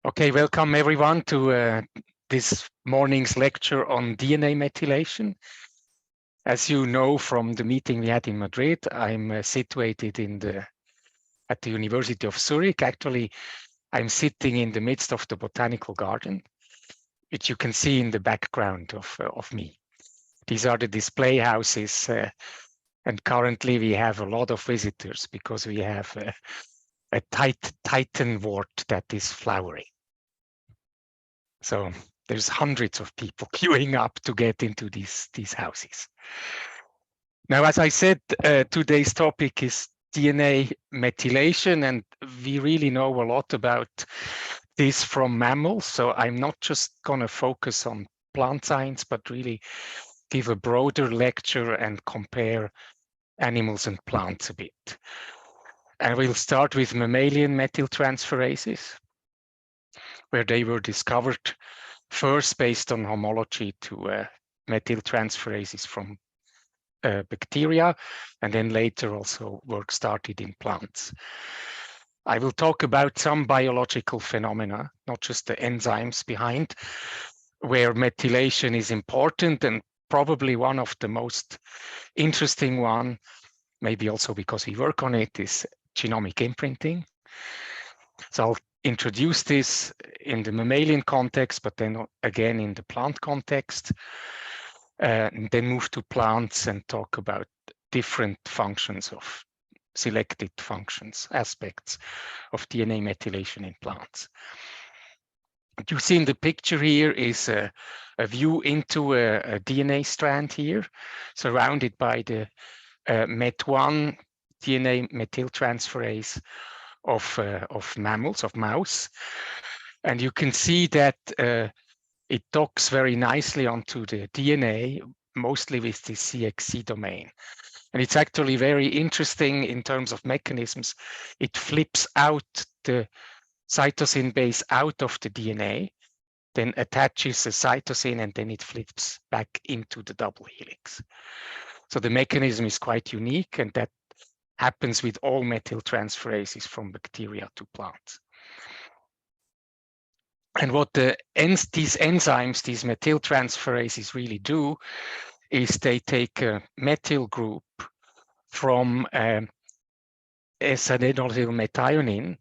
Okay, welcome everyone to this morning's lecture on DNA methylation. As you know from the meeting we had in Madrid, I'm situated at the University of Zurich. Actually, I'm sitting in the midst of the botanical garden, which you can see in the background of me. These are the display houses, and currently we have a lot of visitors because we have a titanwort that is flowering. So there's hundreds of people queuing up to get into these houses. Now, as I said, today's topic is DNA methylation, and we really know a lot about this from mammals. So I'm not just going to focus on plant science, but really give a broader lecture and compare animals and plants a bit. And we'll start with mammalian methyltransferases, where they were discovered first based on homology to methyltransferases from bacteria, and then later also work started in plants. I will talk about some biological phenomena, not just the enzymes behind, where methylation is important, and probably one of the most interesting one, maybe also because we work on it, is genomic imprinting. So I'll introduce this in the mammalian context, but then again in the plant context, and then move to plants and talk about different functions of selected functions, aspects of DNA methylation in plants. What you see in the picture here is a view into a DNA strand here, surrounded by the MET1 DNA methyltransferase of mammals, of mouse. And you can see that it docks very nicely onto the DNA, mostly with the CXC domain. And it's actually very interesting in terms of mechanisms. It flips out the cytosine base out of the DNA, then attaches a cytosine, and then it flips back into the double helix. So the mechanism is quite unique, and that happens with all methyltransferases from bacteria to plants. And what these enzymes, these methyltransferases really do is they take a methyl group from S-adenylyl methionine,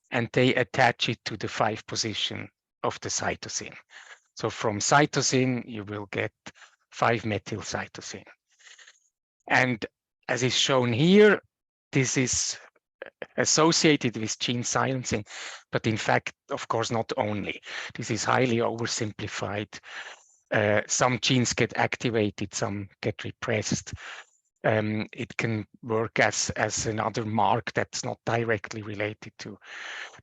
and they attach it to the 5' position of the cytosine. So from cytosine, you will get 5-methylcytosine. And as is shown here, this is associated with gene silencing, but in fact, of course, not only. This is highly oversimplified. Some genes get activated, some get repressed. It can work as another mark that's not directly related to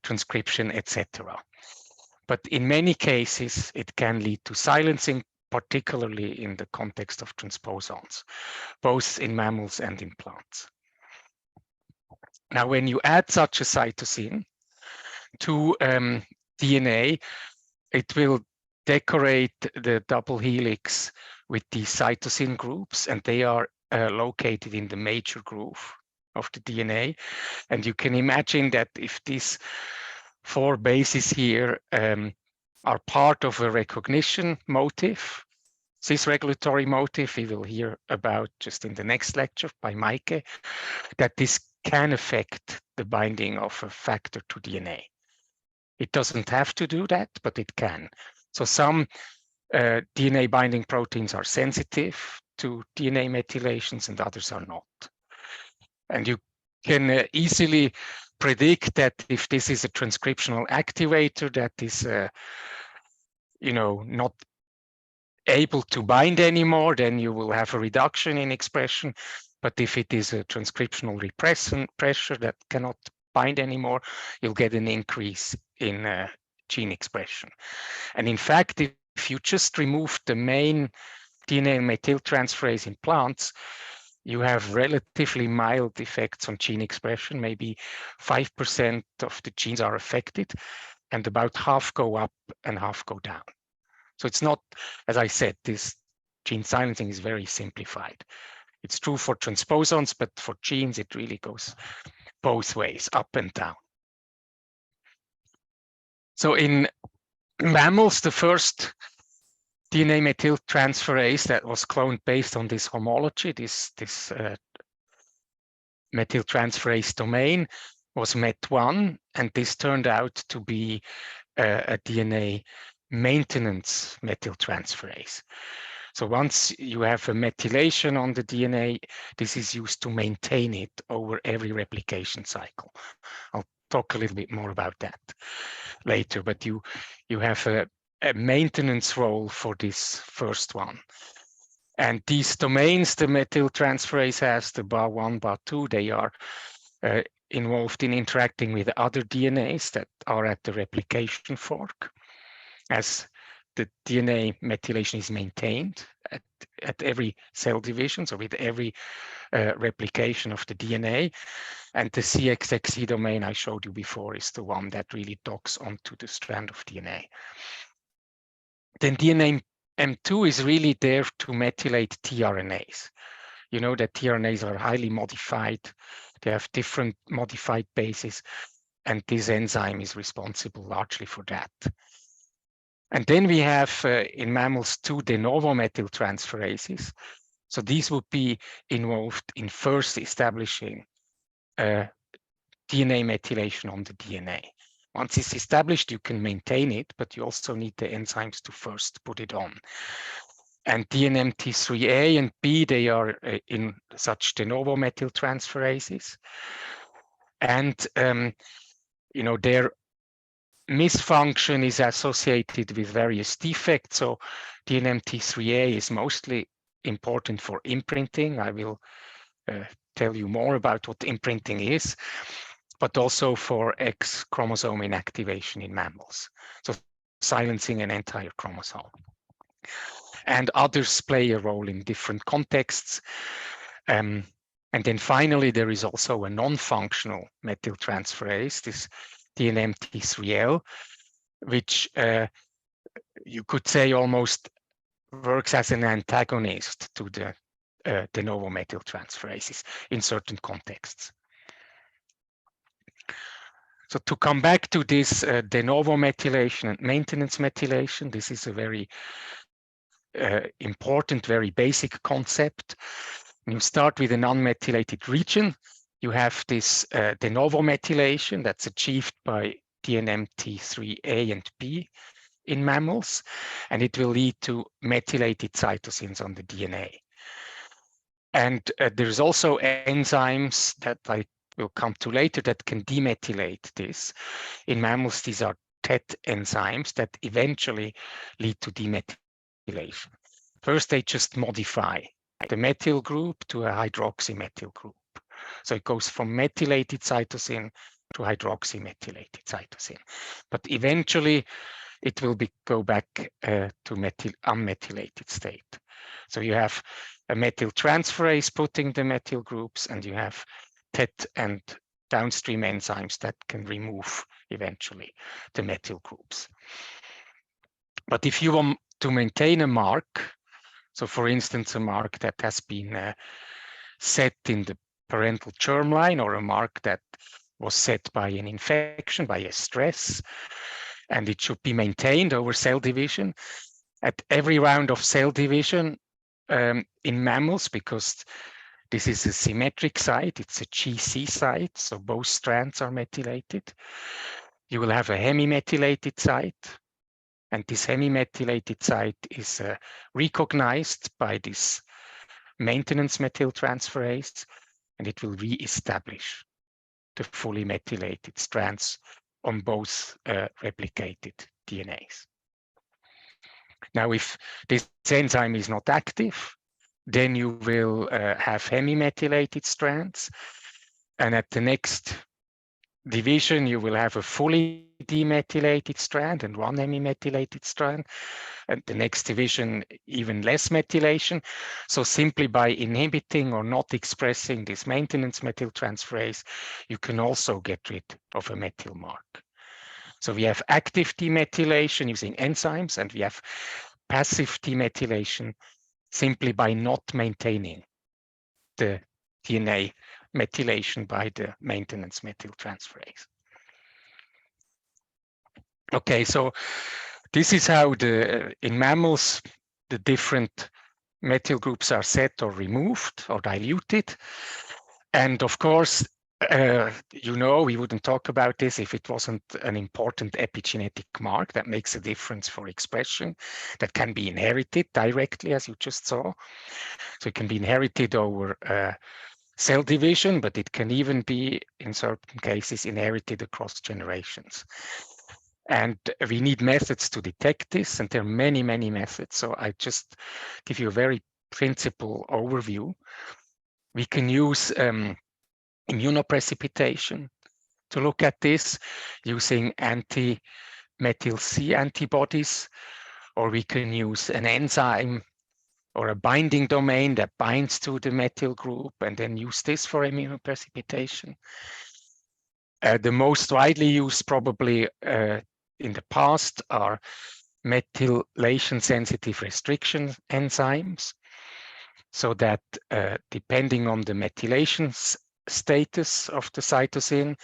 transcription, etc. But in many cases, it can lead to silencing, particularly in the context of transposons, both in mammals and in plants. Now, when you add such a cytosine to DNA, it will decorate the double helix with these cytosine groups, and they are located in the major groove of the DNA. And you can imagine that if these 4 bases here are part of a recognition motif, cis regulatory motif, we will hear about just in the next lecture by Maike, that this can affect the binding of a factor to DNA. It doesn't have to do that, but it can. So some DNA binding proteins are sensitive to DNA methylations and others are not. And you can easily predict that if this is a transcriptional activator that is not able to bind anymore, then you will have a reduction in expression. But if it is a transcriptional pressure that cannot bind anymore, you'll get an increase in gene expression. And in fact, if you just remove the main DNA methyltransferase in plants, you have relatively mild effects on gene expression. Maybe 5% of the genes are affected, and about half go up and half go down. So it's not, as I said, this gene silencing is very simplified. It's true for transposons, but for genes, it really goes both ways, up and down. So in mammals, the first DNA methyltransferase that was cloned based on this homology, this methyltransferase domain, was MET1, and this turned out to be a DNA maintenance methyltransferase. So once you have a methylation on the DNA, this is used to maintain it over every replication cycle. I'll talk a little bit more about that later, but you have a maintenance role for this first one. And these domains the methyltransferase has, the BA1, BA2, they are involved in interacting with other DNAs that are at the replication fork. As the DNA methylation is maintained at every cell division, so with every replication of the DNA. And the CXXC domain I showed you before is the one that really docks onto the strand of DNA. Then DNA M2 is really there to methylate tRNAs. You know that tRNAs are highly modified. They have different modified bases, and this enzyme is responsible largely for that. And then we have in mammals 2 de novo methyltransferases. So these would be involved in first establishing DNA methylation on the DNA. Once it's established, you can maintain it, but you also need the enzymes to first put it on. And DNMT3A and B, they are in such de novo methyltransferases. And, you know, their misfunction is associated with various defects. So DNMT3A is mostly important for imprinting. I will tell you more about what imprinting is, but also for X chromosome inactivation in mammals. So silencing an entire chromosome. And others play a role in different contexts. And then finally, there is also a non-functional methyltransferase, this DNMT3L, which you could say almost works as an antagonist to the de novo methyltransferases in certain contexts. So to come back to this de novo methylation and maintenance methylation, this is a very important, very basic concept. When you start with an unmethylated region, you have this de novo methylation that's achieved by DNMT3A and B in mammals, and it will lead to methylated cytosines on the DNA. And there's also enzymes that I will come to later that can demethylate this. In mammals, these are TET enzymes that eventually lead to demethylation. First, they just modify the methyl group to a hydroxymethyl group. So it goes from methylated cytosine to hydroxymethylated cytosine. But eventually, it will go back to unmethylated state. So you have a methyltransferase putting the methyl groups, and you have TET and downstream enzymes that can remove eventually the methyl groups. But if you want to maintain a mark, so for instance, a mark that has been set in the parental germline, or a mark that was set by an infection, by a stress, and it should be maintained over cell division. At every round of cell division in mammals, because this is a symmetric site, it's a GC site, so both strands are methylated. You will have a hemimethylated site, and this hemimethylated site is recognized by this maintenance methyltransferase, and it will re-establish the fully methylated strands on both replicated DNAs. Now, if this enzyme is not active, then you will have hemimethylated strands, and at the next division, you will have a fully demethylated strand and one hemimethylated strand, and the next division, even less methylation. So simply by inhibiting or not expressing this maintenance methyltransferase, you can also get rid of a methyl mark. So we have active demethylation using enzymes, and we have passive demethylation simply by not maintaining the DNA methylation by the maintenance methyltransferase. Okay, so this is how in mammals, the different methyl groups are set or removed or diluted. And of course, we wouldn't talk about this if it wasn't an important epigenetic mark that makes a difference for expression that can be inherited directly, as you just saw. So it can be inherited over cell division, but it can even be, in certain cases, inherited across generations. And we need methods to detect this, and there are many, many methods. So I just give you a very principal overview. We can use immunoprecipitation to look at this using anti-methyl C antibodies, or we can use an enzyme or a binding domain that binds to the methyl group and then use this for immunoprecipitation. The most widely used probably in the past are methylation sensitive restriction enzymes, so that depending on the methylation status of the cytosine,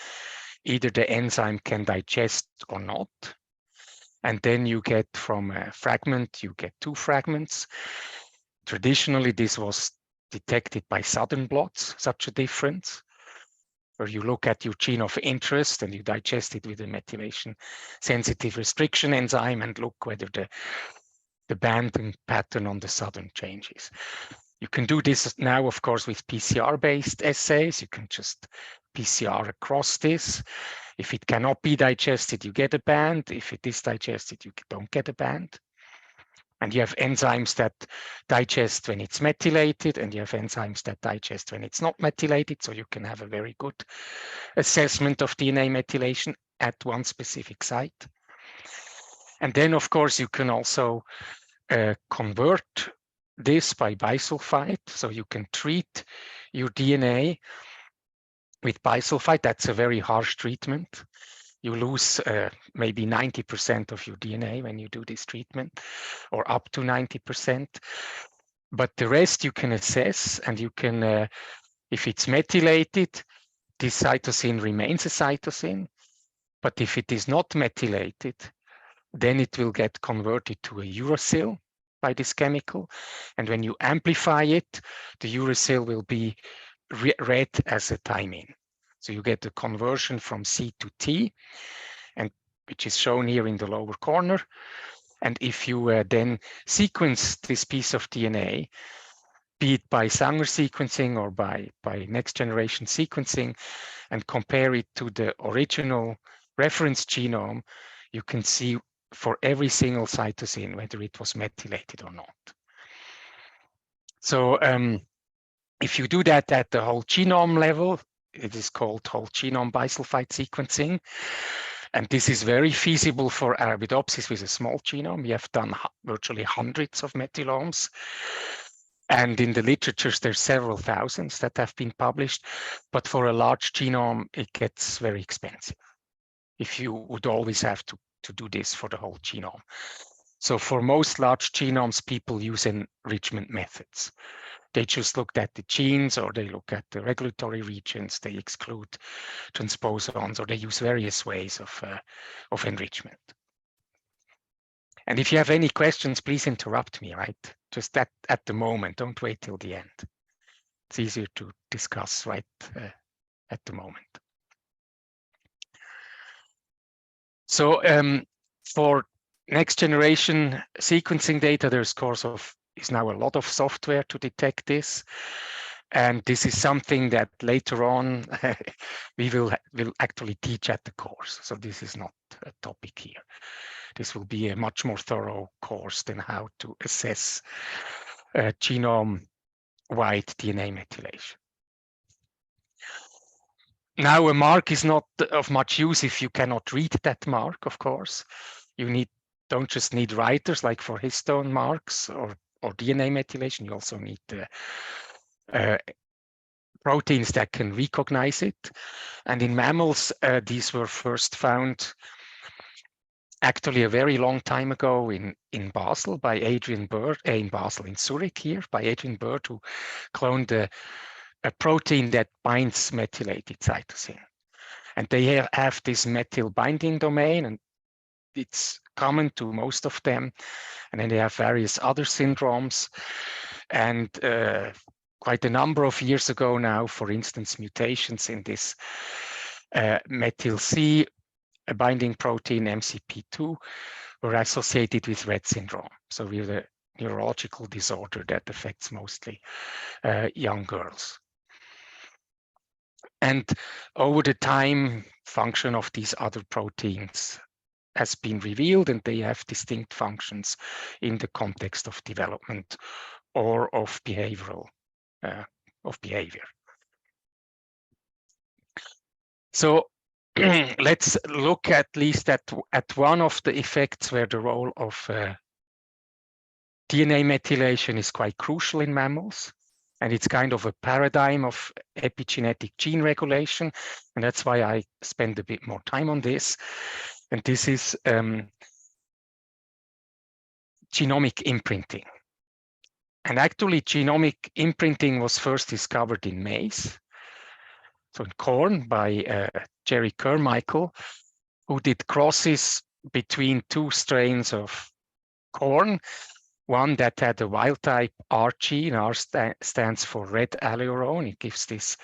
either the enzyme can digest or not. And then you get from a fragment, you get two fragments. Traditionally, this was detected by Southern blots, such a difference, where you look at your gene of interest and you digest it with a methylation sensitive restriction enzyme and look whether the banding pattern on the Southern changes. You can do this now, of course, with PCR-based assays. You can just PCR across this. If it cannot be digested, you get a band. If it is digested, you don't get a band. And you have enzymes that digest when it's methylated, and you have enzymes that digest when it's not methylated. So you can have a very good assessment of DNA methylation at one specific site. And then, of course, you can also convert this by bisulfite. So you can treat your DNA with bisulfite. That's a very harsh treatment. You lose maybe 90% of your DNA when you do this treatment, or up to 90%. But the rest you can assess, and you can, if it's methylated, this cytosine remains a cytosine. But if it is not methylated, then it will get converted to a uracil by this chemical. And when you amplify it, the uracil will be read as a thymine. So you get the conversion from C to T, and which is shown here in the lower corner. And if you then sequence this piece of DNA, be it by Sanger sequencing or by next generation sequencing, and compare it to the original reference genome, you can see for every single cytosine whether it was methylated or not. So if you do that at the whole genome level, it is called whole genome bisulfite sequencing. And this is very feasible for Arabidopsis with a small genome. We have done virtually hundreds of methylomes. And in the literatures, there's several thousands that have been published. But for a large genome, it gets very expensive if you would always have to do this for the whole genome. So for most large genomes, people use enrichment methods. They just looked at the genes, or they look at the regulatory regions, they exclude transposons, or they use various ways of enrichment. And if you have any questions, please interrupt me, right? Just at the moment, don't wait till the end. It's easier to discuss right at the moment. So for next generation sequencing data, there's is now a lot of software to detect this. And this is something that later on we will actually teach at the course. So this is not a topic here. This will be a much more thorough course than how to assess genome-wide DNA methylation. Now, a mark is not of much use if you cannot read that mark, of course. You don't just need writers like for histone marks or DNA methylation. You also need proteins that can recognize it. And in mammals, these were first found actually a very long time ago in Basel by Adrian Bird, in Zurich here, by Adrian Bird, who cloned a protein that binds methylated cytosine. And they have this methyl binding domain, and it's common to most of them. And then they have various other syndromes. And quite a number of years ago now, for instance, mutations in this methyl C binding protein MCP2 were associated with Rett syndrome. So we have a neurological disorder that affects mostly young girls. And over the time, function of these other proteins has been revealed, and they have distinct functions in the context of development or of behavioral behavior. So let's look at least at one of the effects where the role of DNA methylation is quite crucial in mammals. And it's kind of a paradigm of epigenetic gene regulation. And that's why I spend a bit more time on this. And this is genomic imprinting. And actually, genomic imprinting was first discovered in maize, so in corn, by Jerry Carmichael, who did crosses between two strains of corn, one that had a wild type R gene. R stands for red allelorone. It gives this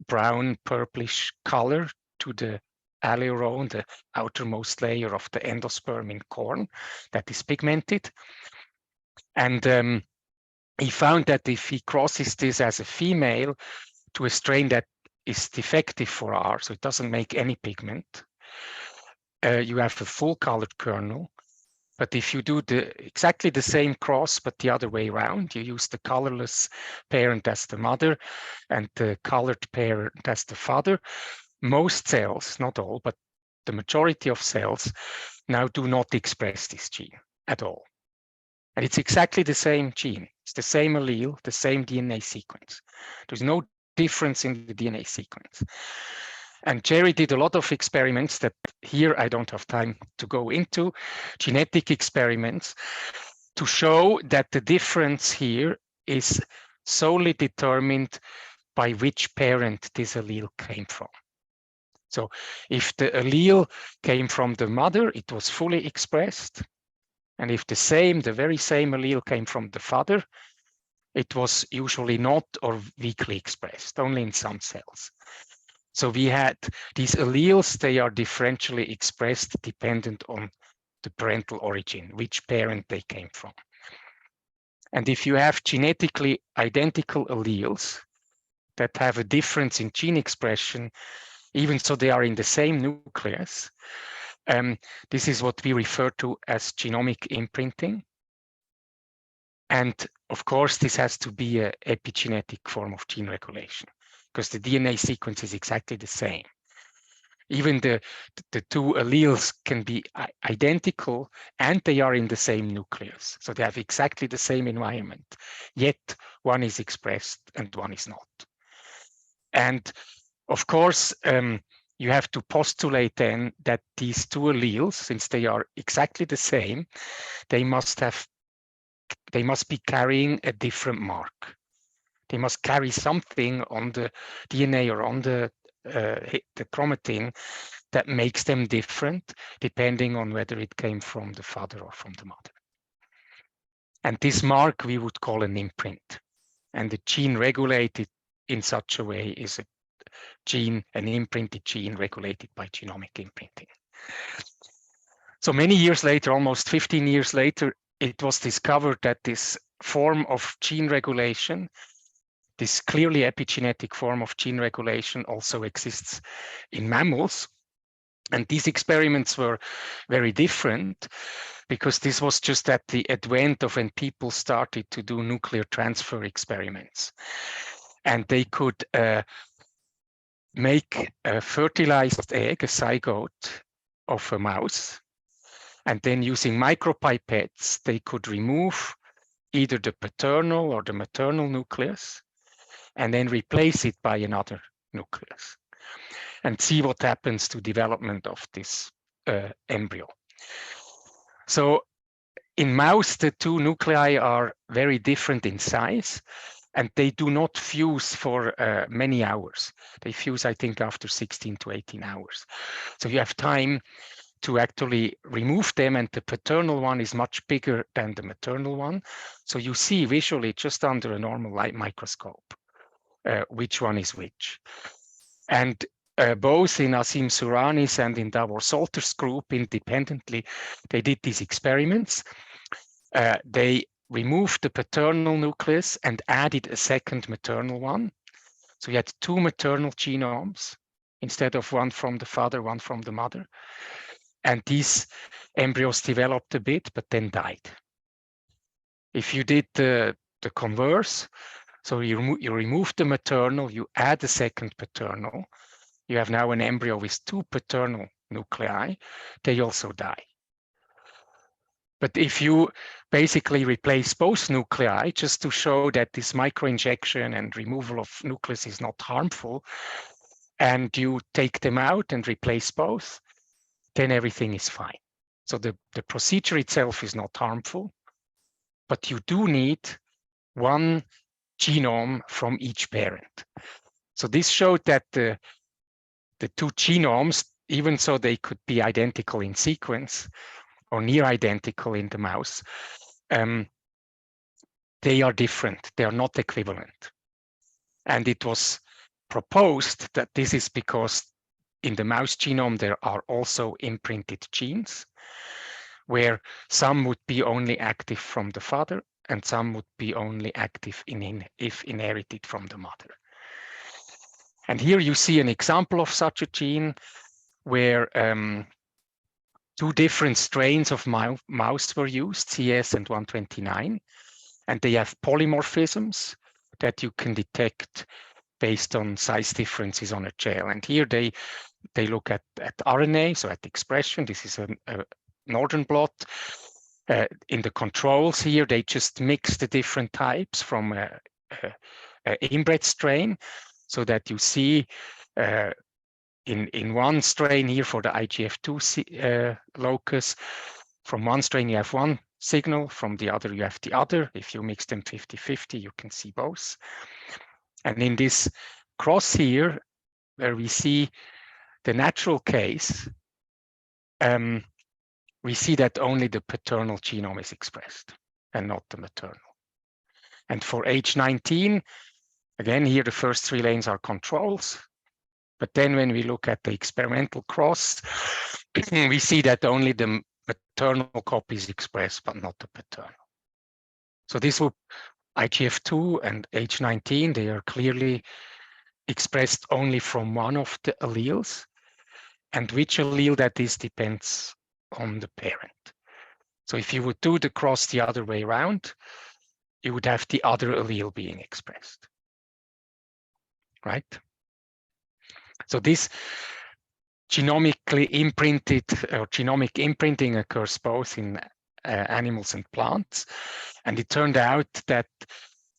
brown purplish color to the allelorone, the outermost layer of the endosperm in corn that is pigmented. And he found that if he crosses this as a female to a strain that is defective for R, so it doesn't make any pigment, you have a full colored kernel. But if you do exactly the same cross, but the other way around, you use the colorless parent as the mother and the colored parent as the father, most cells, not all, but the majority of cells now do not express this gene at all. And it's exactly the same gene. It's the same allele, the same DNA sequence. There's no difference in the DNA sequence. And Jerry did a lot of experiments that here I don't have time to go into, genetic experiments, to show that the difference here is solely determined by which parent this allele came from. So if the allele came from the mother, it was fully expressed. And if the very same allele came from the father, it was usually not or weakly expressed, only in some cells. So we had these alleles, they are differentially expressed dependent on the parental origin, which parent they came from. And if you have genetically identical alleles that have a difference in gene expression, even so they are in the same nucleus, this is what we refer to as genomic imprinting. And of course, this has to be an epigenetic form of gene regulation because the DNA sequence is exactly the same. Even the two alleles can be identical and they are in the same nucleus. So they have exactly the same environment, yet one is expressed and one is not. And of course, you have to postulate then that these two alleles, since they are exactly the same, they must be carrying a different mark. They must carry something on the DNA or on the chromatin that makes them different, depending on whether it came from the father or from the mother. And this mark we would call an imprint. And the gene regulated in such a way is an imprinted gene regulated by genomic imprinting. So many years later, almost 15 years later, it was discovered that this form of gene regulation, this clearly epigenetic form of gene regulation, also exists in mammals. And these experiments were very different because this was just at the advent of when people started to do nuclear transfer experiments. And they could make a fertilized egg, a zygote of a mouse. And then using micropipettes, they could remove either the paternal or the maternal nucleus and then replace it by another nucleus and see what happens to development of this embryo. So in mouse, the two nuclei are very different in size and they do not fuse for many hours. They fuse, I think, after 16 to 18 hours. So you have time to actually remove them, and the paternal one is much bigger than the maternal one. So you see visually just under a normal light microscope which one is which. And both in Asim Sourani's and in Davor Solter's group independently, they did these experiments. They removed the paternal nucleus and added a second maternal one. So you had two maternal genomes instead of one from the father, one from the mother. And these embryos developed a bit, but then died. If you did the converse, so you remove the maternal, you add a second paternal, you have now an embryo with two paternal nuclei, they also die. But if you basically replace both nuclei, just to show that this microinjection and removal of nucleus is not harmful, and you take them out and replace both, then everything is fine. So the procedure itself is not harmful, but you do need one genome from each parent. So this showed that the two genomes, even so they could be identical in sequence or near identical in the mouse, they are different. They are not equivalent. And it was proposed that this is because in the mouse genome, there are also imprinted genes where some would be only active from the father and some would be only active if inherited from the mother. And here you see an example of such a gene where two different strains of mouse were used, CS and 129, and they have polymorphisms that you can detect based on size differences on a gel. And here they look at RNA, so at expression. This is a northern blot. In the controls here, they just mix the different types from an inbred strain, so that you see in one strain here for the IGF2 locus, from one strain you have one signal, from the other you have the other. If you mix them 50-50, you can see both. And in this cross here, where we see the natural case, we see that only the paternal genome is expressed and not the maternal. And for age 19, again, here the first three lanes are controls. But then when we look at the experimental cross, we see that only the maternal copy is expressed, but not the paternal. So this would IGF2 and age 19, they are clearly expressed only from one of the alleles. And which allele that is depends on the parent. So if you would do the cross the other way around, you would have the other allele being expressed, right? So this genomically imprinted or genomic imprinting occurs both in animals and plants. And it turned out that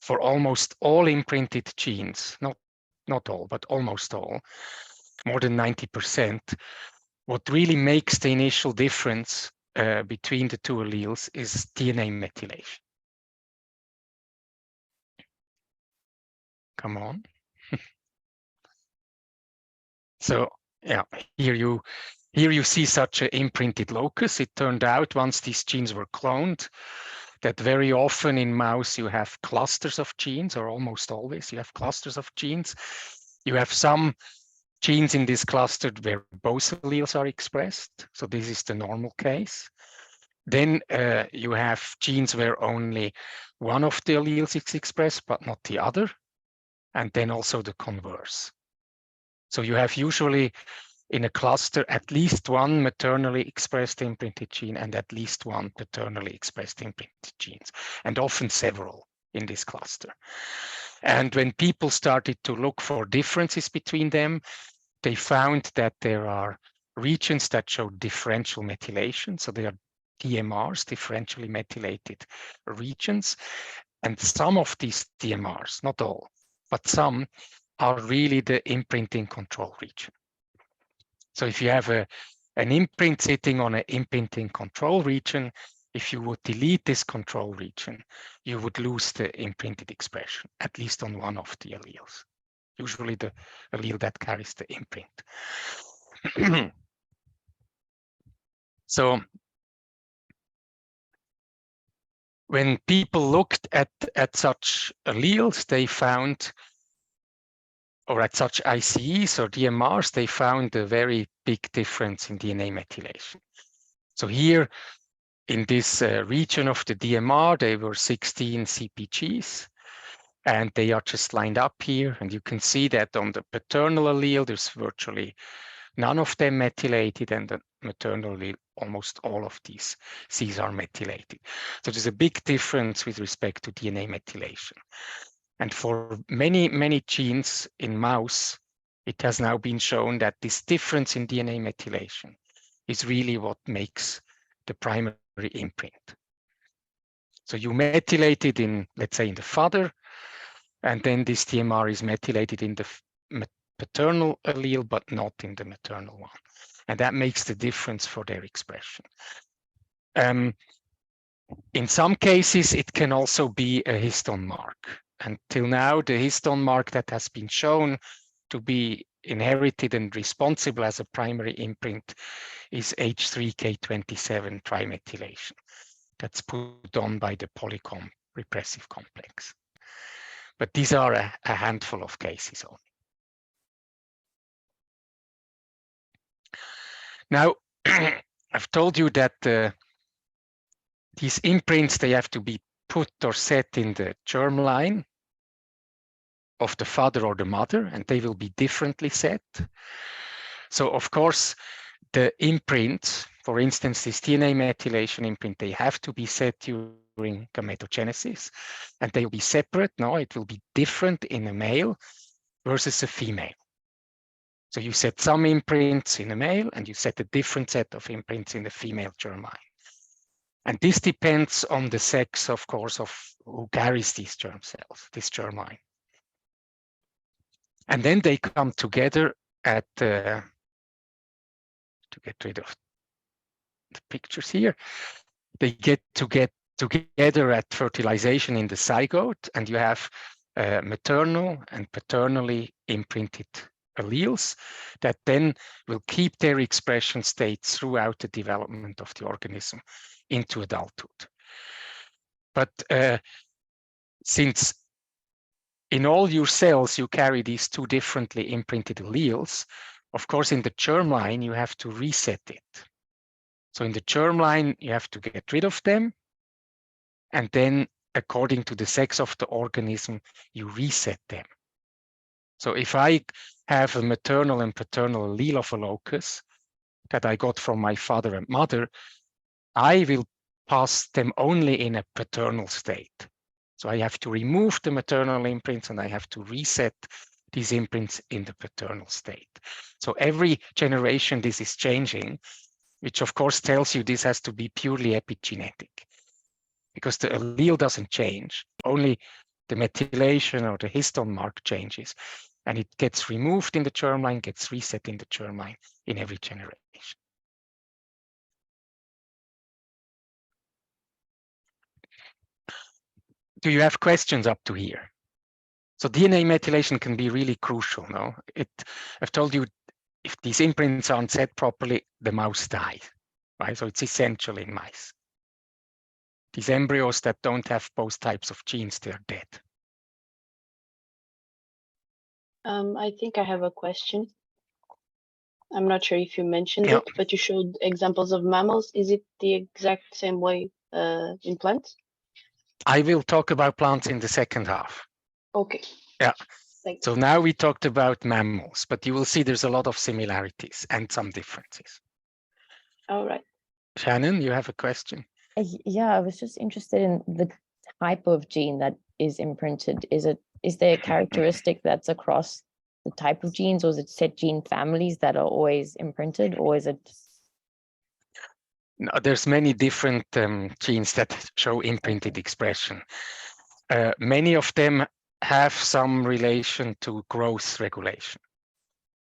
for almost all imprinted genes, not all, but almost all, more than 90%, what really makes the initial difference between the two alleles is DNA methylation. Come on. So yeah, here you see such an imprinted locus. It turned out once these genes were cloned, that very often in mouse you have clusters of genes, or almost always you have clusters of genes. You have some genes in this cluster where both alleles are expressed. So this is the normal case. Then you have genes where only one of the alleles is expressed, but not the other. And then also the converse. So you have usually in a cluster at least one maternally expressed imprinted gene and at least one paternally expressed imprinted genes, and often several in this cluster. And when people started to look for differences between them, they found that there are regions that show differential methylation. So they are DMRs, differentially methylated regions. And some of these DMRs, not all, but some, are really the imprinting control region. So if you have an imprint sitting on an imprinting control region, if you would delete this control region, you would lose the imprinted expression, at least on one of the alleles, usually the allele that carries the imprint. So when people looked at such alleles, they found, or at such ICEs or DMRs, they found a very big difference in DNA methylation. So here in this region of the DMR, there were 16 CpGs, and they are just lined up here. And you can see that on the paternal allele, there's virtually none of them methylated, and the maternal allele, almost all of these Cs are methylated. So there's a big difference with respect to DNA methylation. And for many, many genes in mouse, it has now been shown that this difference in DNA methylation is really what makes the primary imprint. So you methylate it in, let's say, in the father, and then this DMR is methylated in the paternal allele, but not in the maternal one. And that makes the difference for their expression. In some cases, it can also be a histone mark. Until now, the histone mark that has been shown to be inherited and responsible as a primary imprint is H3K27 trimethylation. That's put on by the polycom repressive complex. But these are a handful of cases only. Now, I've told you that these imprints, they have to be put or set in the germline of the father or the mother, and they will be differently set. So of course, the imprints, for instance, this DNA methylation imprint, they have to be set during gametogenesis, and they will be separate. No, it will be different in a male versus a female. So you set some imprints in a male, and you set a different set of imprints in the female germline. And this depends on the sex, of course, of who carries these germ cells, this germline. And then they come together at, to get rid of the pictures here, they get together at fertilization in the zygote, and you have maternal and paternally imprinted alleles that then will keep their expression states throughout the development of the organism into adulthood. But since in all your cells you carry these two differently imprinted alleles, of course in the germline you have to reset it. So in the germline you have to get rid of them, and then according to the sex of the organism you reset them. So if I have a maternal and paternal allele of a locus that I got from my father and mother, I will pass them only in a paternal state. So I have to remove the maternal imprints and I have to reset these imprints in the paternal state. So every generation this is changing, which of course tells you this has to be purely epigenetic, because the allele doesn't change, only the methylation or the histone mark changes, and it gets removed in the germline, gets reset in the germline in every generation. Do you have questions up to here? So DNA methylation can be really crucial, no? I've told you, if these imprints aren't set properly, the mouse dies, right? So it's essential in mice. These embryos that don't have both types of genes, they're dead. I think I have a question. I'm not sure if you mentioned it, but you showed examples of mammals. Is it the exact same way in plants? I will talk about plants in the second half. Okay. Yeah. Thanks. So now we talked about mammals, but you will see there's a lot of similarities and some differences. All right. Shannon, you have a question? Yeah, I was just interested in the type of gene that is imprinted. Is there a characteristic that's across the type of genes, or is it set gene families that are always imprinted, or is it? No, there's many different genes that show imprinted expression. Many of them have some relation to growth regulation.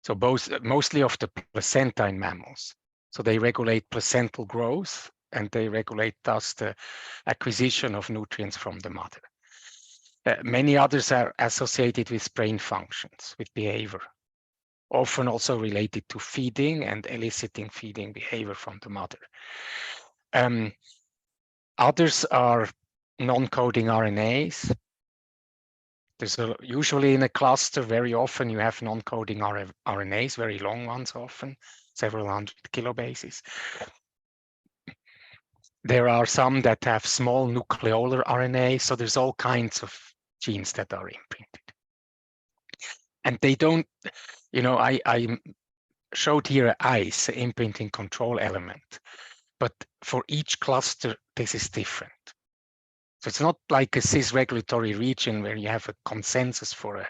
So mostly of the placenta in mammals. So they regulate placental growth, and they regulate thus the acquisition of nutrients from the mother. Many others are associated with brain functions, with behavior. often also related to feeding and eliciting feeding behavior from the mother. Others are non-coding RNAs. There's usually in a cluster, very often you have non-coding RNAs, very long ones often, several hundred kilobases. There are some that have small nucleolar RNA, so there's all kinds of genes that are imprinted. And they don't, I showed here an ICE, imprinting control element, but for each cluster, this is different. So it's not like a cis-regulatory region where you have a consensus for a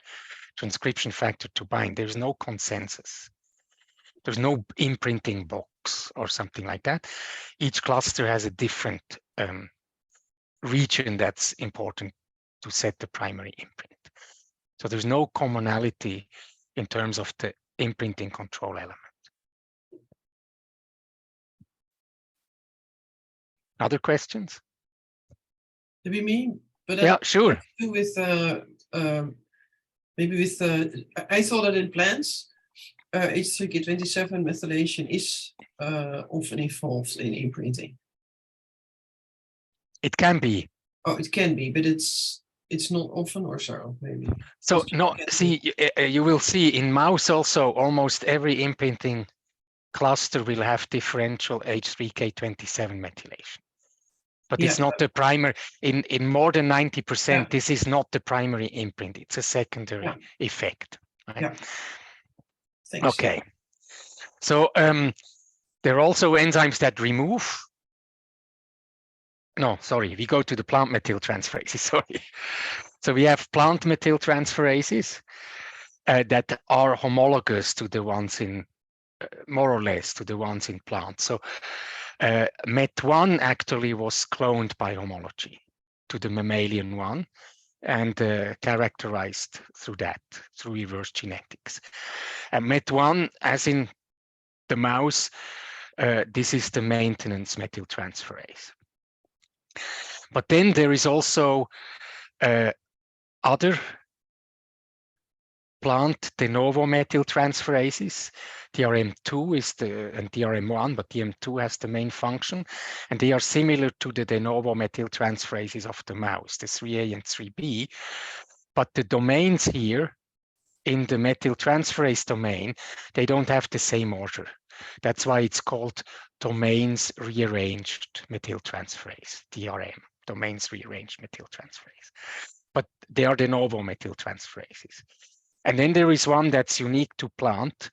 transcription factor to bind. There's no consensus. There's no imprinting box or something like that. Each cluster has a different region that's important to set the primary imprint. So there's no commonality in terms of the imprinting control element. Other questions? Maybe me, but yeah, sure. With maybe with I saw that in plants, H3K27 methylation is often involved in imprinting. It can be. Oh, it can be, but it's not often, or so maybe. So no, see, you will see in mouse also almost every imprinting cluster will have differential H3K27 methylation. But it's not the primary. In more than 90%, this is not the primary imprint. It's a secondary effect. Right? Yeah. Thanks. Okay. So there are also enzymes that remove. No, sorry, we go to the plant methyltransferases. Sorry. So we have plant methyltransferases that are homologous to the ones in, more or less to the ones in plants. So MET1 actually was cloned by homology to the mammalian one and characterized through that, through reverse genetics. And MET1, as in the mouse, this is the maintenance methyltransferase. But then there is also other plant de novo methyltransferases. DRM2 is and DRM1, but DRM2 has the main function, and they are similar to the de novo methyltransferases of the mouse, the 3A and 3B. But the domains here in the methyltransferase domain, they don't have the same order. That's why it's called domains rearranged methyltransferase, DRM, domains rearranged methyltransferase. But they are de novo methyltransferases. And then there is one that's unique to plant,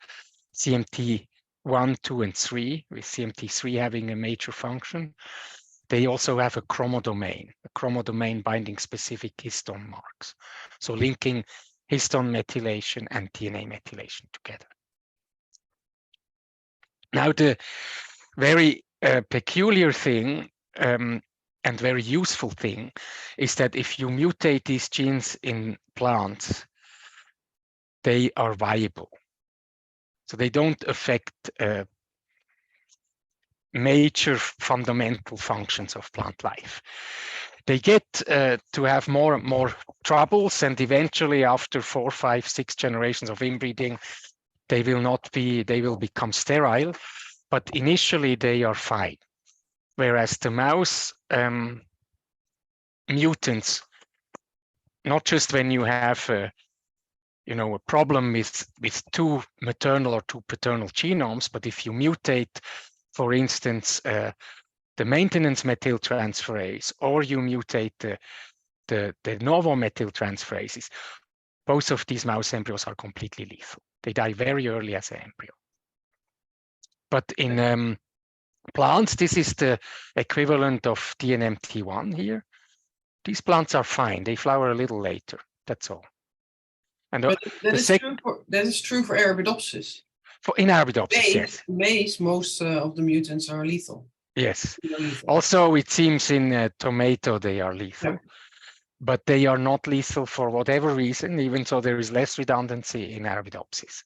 CMT1, 2, and 3, with CMT3 having a major function. They also have a chromodomain binding specific histone marks. So linking histone methylation and DNA methylation together. Now, the very peculiar thing and very useful thing is that if you mutate these genes in plants, they are viable. So they don't affect major fundamental functions of plant life. They get to have more and more troubles, and eventually after 4, 5, 6 generations of inbreeding, they will become sterile, but initially they are fine. Whereas the mouse mutants, not just when you have a problem with 2 maternal or 2 paternal genomes, but if you mutate, for instance, the maintenance methyltransferase, or you mutate the de novo methyltransferases, both of these mouse embryos are completely lethal. They die very early as an embryo. But in plants, this is the equivalent of DNMT1 here. These plants are fine. They flower a little later. That's all. And but that is true for Arabidopsis. In Arabidopsis, yes. Maize, most of the mutants are lethal. Yes. Lethal. Also, it seems in tomato they are lethal. Yeah. But they are not lethal for whatever reason, even though there is less redundancy in Arabidopsis.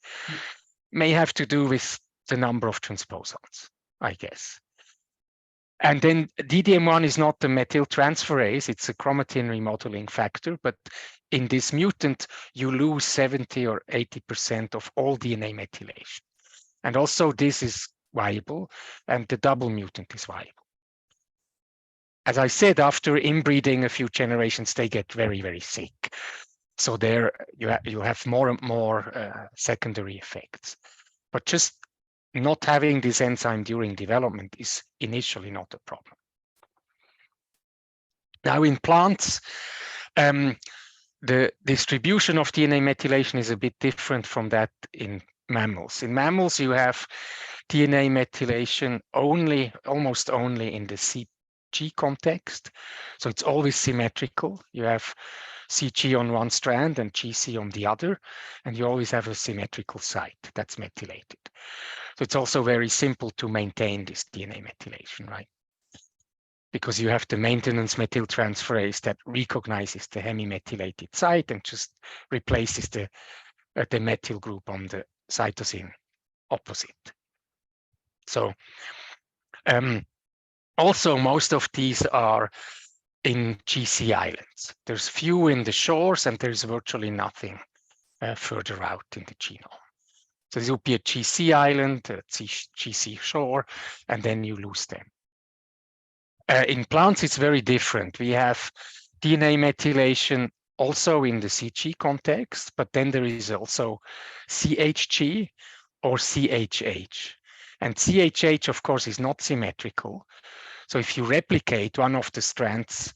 May have to do with the number of transposons, I guess. And then DDM1 is not the methyltransferase, it's a chromatin remodeling factor, but in this mutant, you lose 70 or 80% of all DNA methylation. And also this is viable, and the double mutant is viable. As I said, after inbreeding a few generations, they get very, very sick. So there you have more and more secondary effects. But just not having this enzyme during development is initially not a problem. Now in plants, the distribution of DNA methylation is a bit different from that in mammals. In mammals, you have DNA methylation almost only in the CG context. So it's always symmetrical. You have CG on one strand and GC on the other, and you always have a symmetrical site that's methylated. So it's also very simple to maintain this DNA methylation, right? Because you have the maintenance methyltransferase that recognizes the hemimethylated site and just replaces the methyl group on the cytosine opposite. So also most of these are in GC islands. There's few in the shores and there's virtually nothing further out in the genome. So this would be a GC island, a GC shore, and then you lose them. In plants, it's very different. We have DNA methylation also in the CG context, but then there is also CHG or CHH. And CHH, of course, is not symmetrical. So if you replicate, one of the strands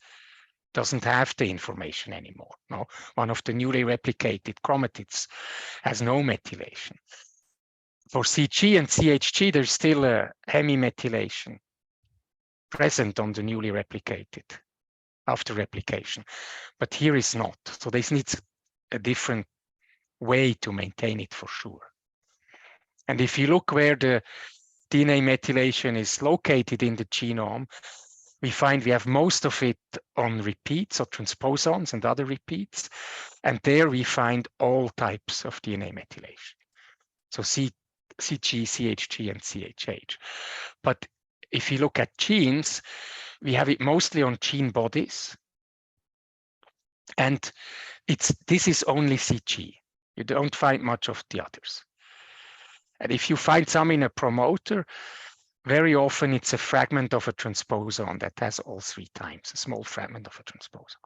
doesn't have the information anymore. No, one of the newly replicated chromatids has no methylation. For CG and CHG, there's still a hemimethylation present on the newly replicated after replication, but here is not. So this needs a different way to maintain it for sure. And if you look where the DNA methylation is located in the genome, we find we have most of it on repeats or transposons and other repeats. And there we find all types of DNA methylation. So CG, CHG, and CHH. But if you look at genes, we have it mostly on gene bodies. And this is only CG. You don't find much of the others. And if you find some in a promoter, very often it's a fragment of a transposon that has all 3 times, a small fragment of a transposon.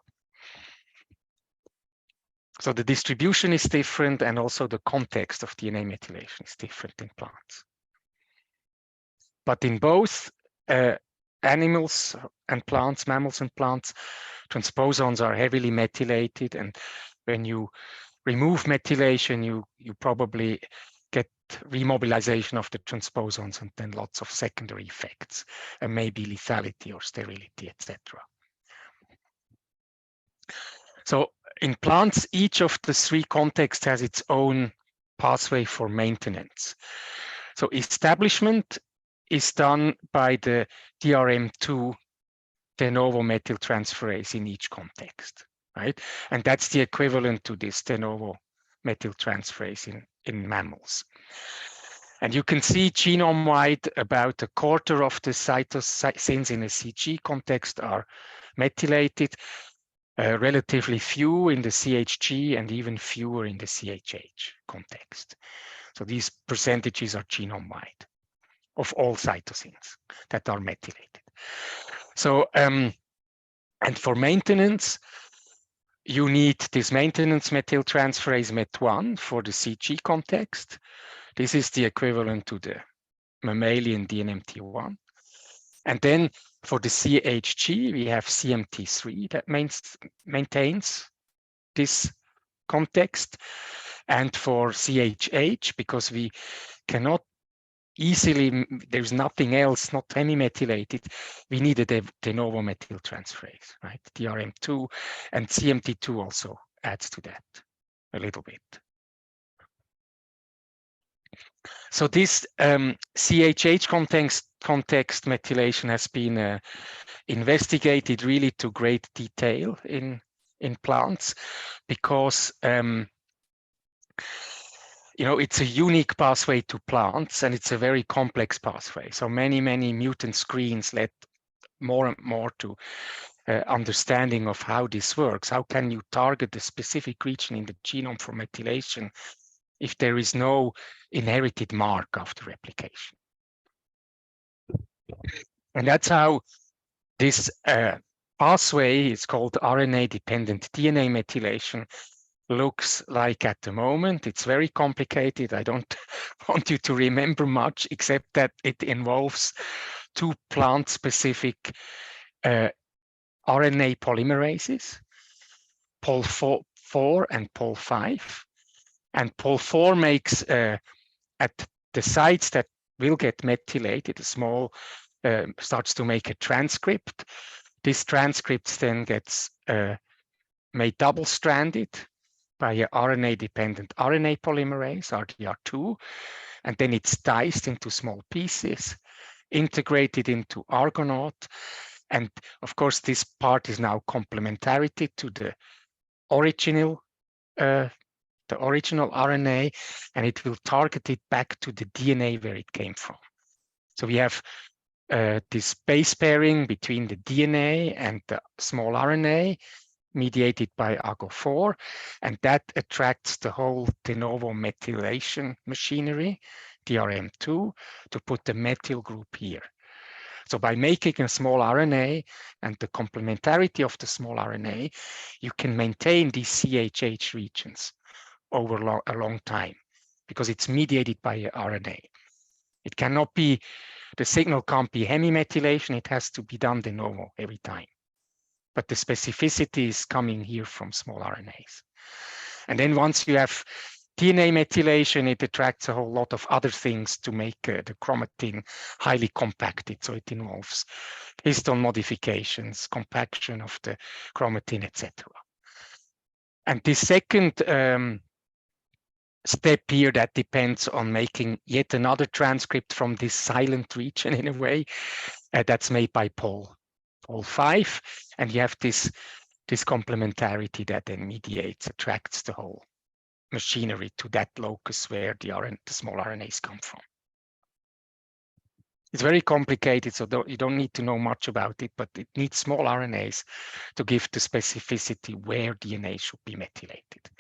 So the distribution is different, and also the context of DNA methylation is different in plants. But in both animals and plants, mammals and plants, transposons are heavily methylated, and when you remove methylation, you probably get remobilization of the transposons and then lots of secondary effects, and maybe lethality or sterility, etc. So in plants, each of the 3 contexts has its own pathway for maintenance. So establishment is done by the DRM2 de novo methyltransferase in each context, right? And that's the equivalent to this de novo methyltransferase in mammals. And you can see genome-wide about a quarter of the cytosines in a CG context are methylated, relatively few in the CHG and even fewer in the CHH context. So these percentages are genome-wide of all cytosines that are methylated. So, and for maintenance, you need this maintenance methyltransferase MET1 for the CG context. This is the equivalent to the mammalian DNMT1. And then for the CHG, we have CMT3 that maintains this context. And for CHH, because we cannot easily, there's nothing else, not hemimethylated, we need a de novo methyltransferase, right? DRM2, and CMT2 also adds to that a little bit. So this CHH context methylation has been investigated really to great detail in plants, because you know, it's a unique pathway to plants, and it's a very complex pathway. So many mutant screens led more and more to understanding of how this works. How can you target a specific region in the genome for methylation if there is no inherited mark after replication? And that's how this pathway is called RNA-dependent DNA methylation looks like at the moment. It's very complicated. I don't want you to remember much, except that it involves two plant-specific RNA polymerases, Pol4 and Pol5. And Pol4 makes, at the sites that will get methylated, a small, starts to make a transcript. This transcript then gets made double-stranded by an RNA-dependent RNA polymerase, RDR2, and then it's diced into small pieces, integrated into Argonaut. And of course, this part is now complementarity to the original RNA, and it will target it back to the DNA where it came from. So we have this base pairing between the DNA and the small RNA mediated by AGO4, and that attracts the whole de novo methylation machinery, DRM2, to put the methyl group here. So by making a small RNA and the complementarity of the small RNA, you can maintain these CHH regions over a long time because it's mediated by a RNA. It cannot be, the signal can't be hemimethylation, it has to be done de novo every time. But the specificity is coming here from small RNAs. And then once you have DNA methylation, it attracts a whole lot of other things to make the chromatin highly compacted. So it involves histone modifications, compaction of the chromatin, etc. And the second step here that depends on making yet another transcript from this silent region in a way that's made by Pol5, and you have this complementarity that then mediates, attracts the whole machinery to that locus where the small RNAs come from. It's very complicated, so you don't need to know much about it, but it needs small RNAs to give the specificity where DNA should be methylated.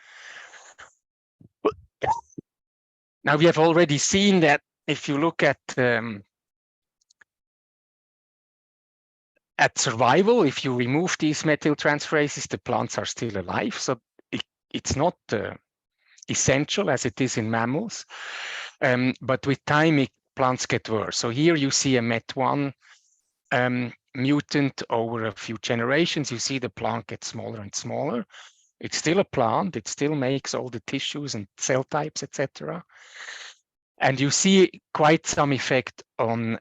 Now we have already seen that if you look at survival, if you remove these methyltransferases, the plants are still alive. So it's not essential as it is in mammals, but with time, plants get worse. So here you see a MET1 mutant over a few generations. You see the plant get smaller and smaller. It's still a plant. It still makes all the tissues and cell types, etc. And you see quite some effect on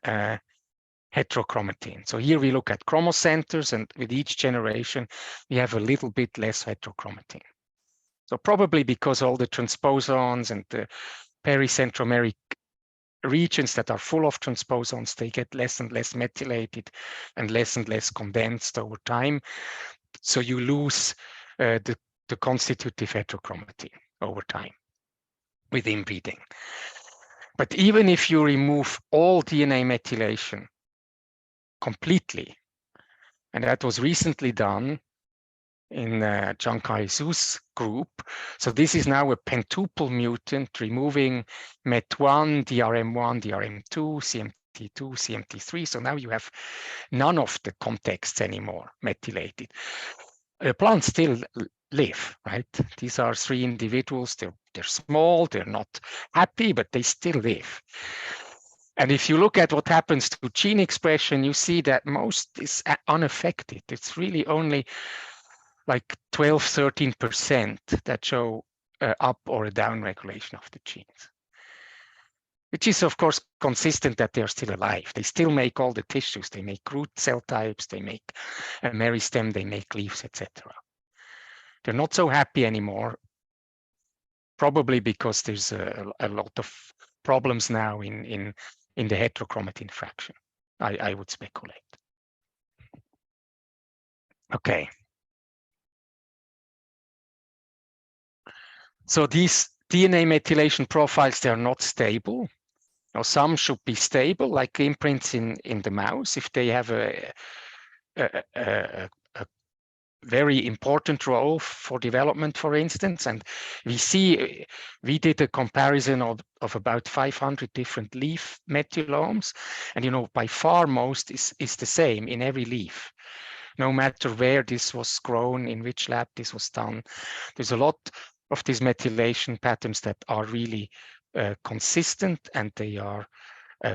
heterochromatin. So here we look at chromocenters, and with each generation, we have a little bit less heterochromatin. So probably because all the transposons and the pericentromeric regions that are full of transposons, they get less and less methylated and less condensed over time. So you lose the constitutive heterochromatin over time with inbreeding. But even if you remove all DNA methylation completely, and that was recently done in Jiankai Zhu's group. So this is now a pentuple mutant, removing MET1, DRM1, DRM2, CMT2, CMT3. So now you have none of the contexts anymore methylated. The plants still live, right? These are three individuals. They're small, they're not happy, but they still live. And if you look at what happens to gene expression, you see that most is unaffected. It's really only like 12–13% that show up or a down regulation of the genes, which is of course consistent that they're still alive. They still make all the tissues. They make root cell types, they make a meristem, they make leaves, etc. They're not so happy anymore, probably because there's a lot of problems now in the heterochromatin fraction, I would speculate. Okay. So these DNA methylation profiles, they are not stable. Now, some should be stable, like imprints in the mouse. If they have a very important role for development, for instance. And we did a comparison of about 500 different leaf methylomes. And, you know, by far most is the same in every leaf, no matter where this was grown, in which lab this was done. There's a lot of these methylation patterns that are really consistent, and they are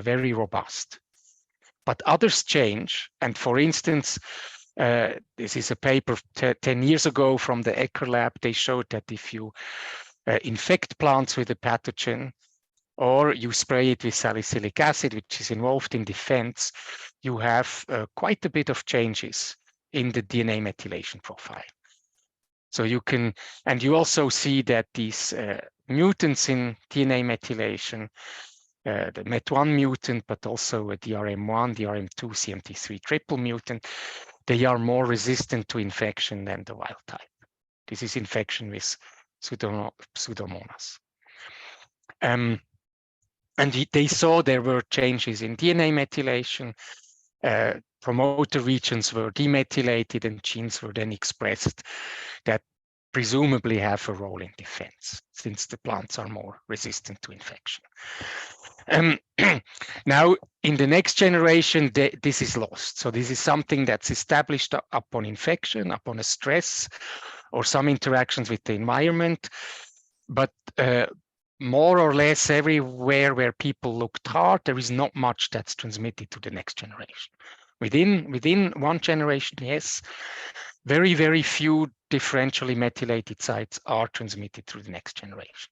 very robust. But others change. And for instance, this is a paper 10 years ago from the Ecker lab. They showed that if you infect plants with a pathogen, or you spray it with salicylic acid, which is involved in defense, you have quite a bit of changes in the DNA methylation profile. So you can, and you also see that these mutants in DNA methylation, the MET1 mutant, but also a DRM1, DRM2, CMT3 triple mutant, they are more resistant to infection than the wild type. This is infection with Pseudomonas. And they saw there were changes in DNA methylation. Promoter regions were demethylated, and genes were then expressed that presumably have a role in defense, since the plants are more resistant to infection. Now, in the next generation, this is lost. So this is something that's established upon infection, upon a stress, or some interactions with the environment. But more or less everywhere where people looked hard, there is not much that's transmitted to the next generation. Within one generation, yes, very, very few differentially methylated sites are transmitted through the next generation,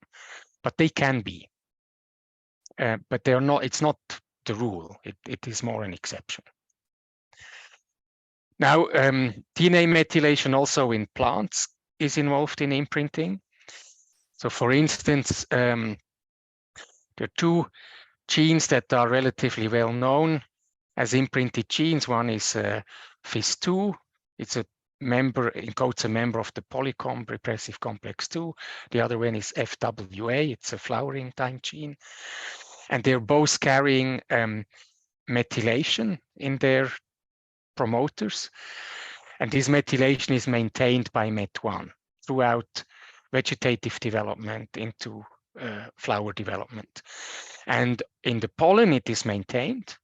but they can be. But they are not. It's not the rule. It is more an exception. Now, DNA methylation also in plants is involved in imprinting. So, for instance, there are two genes that are relatively well known as imprinted genes. One is FIS2. It's a member, encodes a member of the polycomb repressive complex 2. The other one is FWA. It's a flowering time gene. And they're both carrying methylation in their promoters. And this methylation is maintained by MET1 throughout vegetative development into flower development. And in the pollen, it is maintained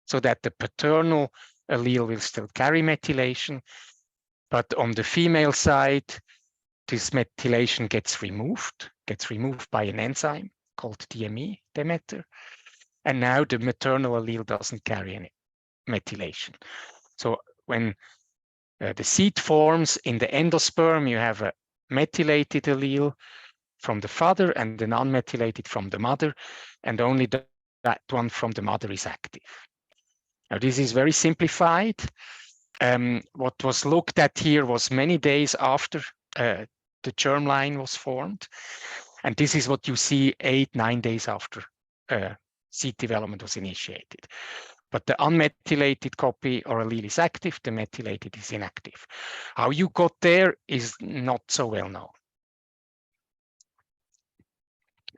so that the paternal allele will still carry methylation. But on the female side, this methylation gets removed by an enzyme called DME, Demeter. And now the maternal allele doesn't carry any methylation. So when the seed forms in the endosperm, you have a methylated allele from the father and an unmethylated from the mother, and only that one from the mother is active. Now, this is very simplified. What was looked at here was many days after the germline was formed. And this is what you see 8-9 days after seed development was initiated. But the unmethylated copy or allele is active, the methylated is inactive. How you got there is not so well known.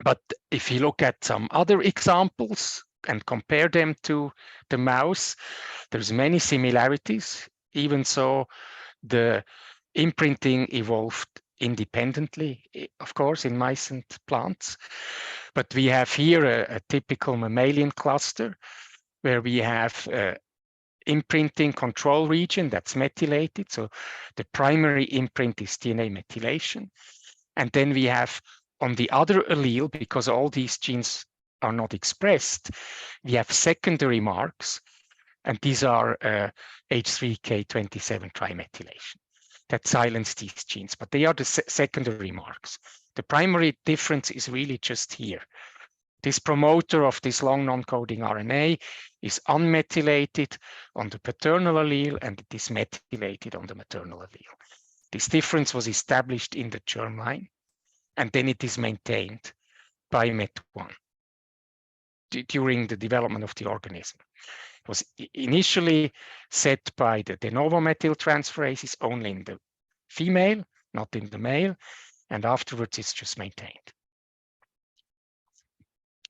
But if you look at some other examples and compare them to the mouse, there's many similarities. Even so, the imprinting evolved independently, of course, in mice and plants. But we have here a typical mammalian cluster where we have imprinting control region that's methylated. So the primary imprint is DNA methylation. And then we have on the other allele, because all these genes are not expressed, we have secondary marks. And these are H3K27 trimethylation that silence these genes, but they are the secondary marks. The primary difference is really just here. This promoter of this long non-coding RNA is unmethylated on the paternal allele, and it is methylated on the maternal allele. This difference was established in the germline, and then it is maintained by MET1 during the development of the organism. It was initially set by the de novo methyltransferases only in the female, not in the male, and afterwards it's just maintained.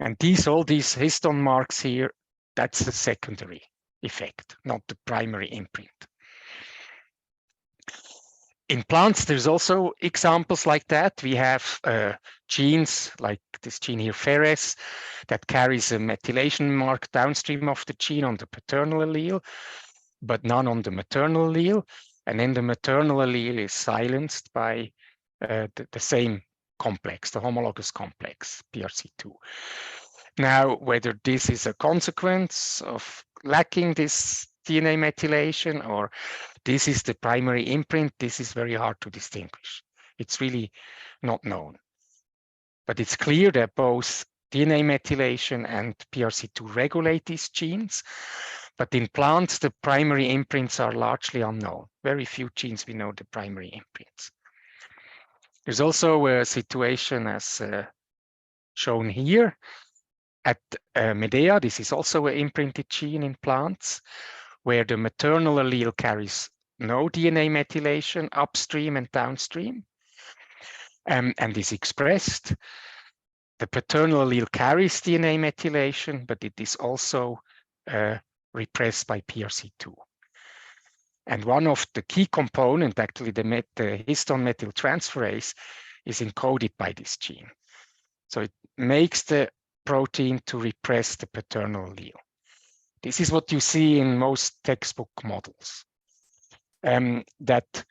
And all these histone marks here, that's the secondary effect, not the primary imprint. In plants, there's also examples like that. We have genes like this gene here, Ferres, that carries a methylation mark downstream of the gene on the paternal allele, but none on the maternal allele. And then the maternal allele is silenced by the same complex, the homologous complex, PRC2. Now, whether this is a consequence of lacking this DNA methylation or this is the primary imprint, this is very hard to distinguish. It's really not known. But it's clear that both DNA methylation and PRC2 regulate these genes. But in plants, the primary imprints are largely unknown. Very few genes we know the primary imprints. There's also a situation as shown here at Medea. This is also an imprinted gene in plants, where the maternal allele carries no DNA methylation upstream and downstream, and is expressed. The paternal allele carries DNA methylation, but it is also repressed by PRC2. And one of the key components, actually the histone methyltransferase, is encoded by this gene. So it makes the protein to repress the paternal allele. This is what you see in most textbook models, that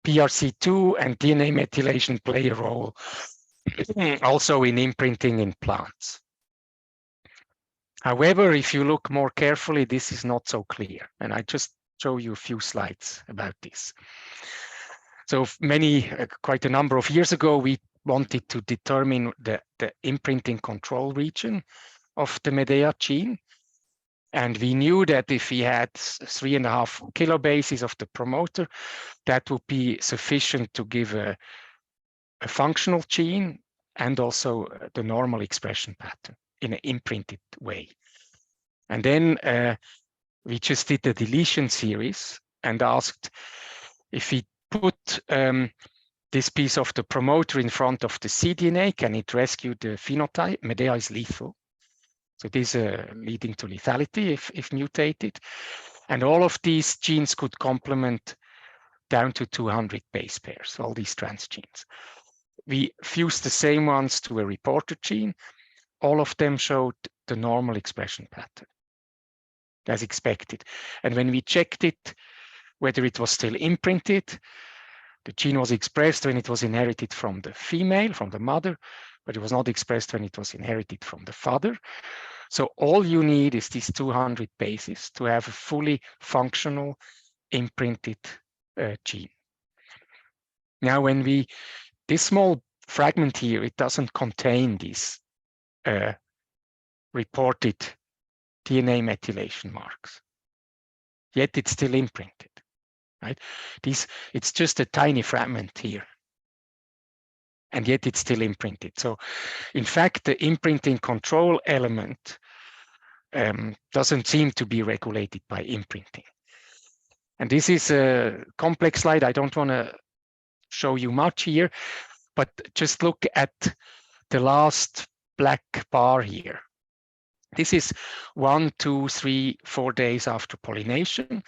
PRC2 and DNA methylation play a role also in imprinting in plants. However, if you look more carefully, this is not so clear. And I just show you a few slides about this. So quite a number of years ago, we wanted to determine the imprinting control region of the Medea gene. And we knew that if we had 3.5 kilobases of the promoter, that would be sufficient to give a functional gene and also the normal expression pattern in an imprinted way. And then we just did a deletion series and asked if we put this piece of the promoter in front of the cDNA, can it rescue the phenotype? Medea is lethal. So it is leading to lethality if mutated. And all of these genes could complement down to 200 base pairs, all these transgenes. We fused the same ones to a reporter gene. All of them showed the normal expression pattern, as expected. And when we checked it, whether it was still imprinted, the gene was expressed when it was inherited from the female, from the mother, but it was not expressed when it was inherited from the father. So all you need is these 200 bases to have a fully functional imprinted gene. Now, this small fragment here, it doesn't contain these reported DNA methylation marks, yet it's still imprinted, right? It's just a tiny fragment here, and yet it's still imprinted. So in fact, the imprinting control element doesn't seem to be regulated by imprinting. And this is a complex slide. I don't want to show you much here, but just look at the last black bar here. This is 1, 2, 3, 4 days after pollination,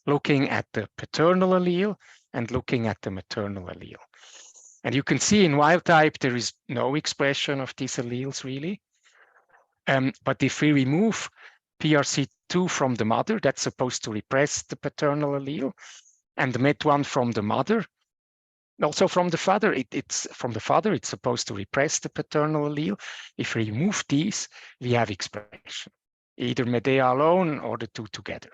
looking at the paternal allele and looking at the maternal allele. And you can see in wild type, there is no expression of these alleles really. But if we remove PRC2 from the mother, that's supposed to repress the paternal allele, and the MET1 from the mother, also from the father, it's supposed to repress the paternal allele. If we remove these, we have expression, either Medea alone or the two together.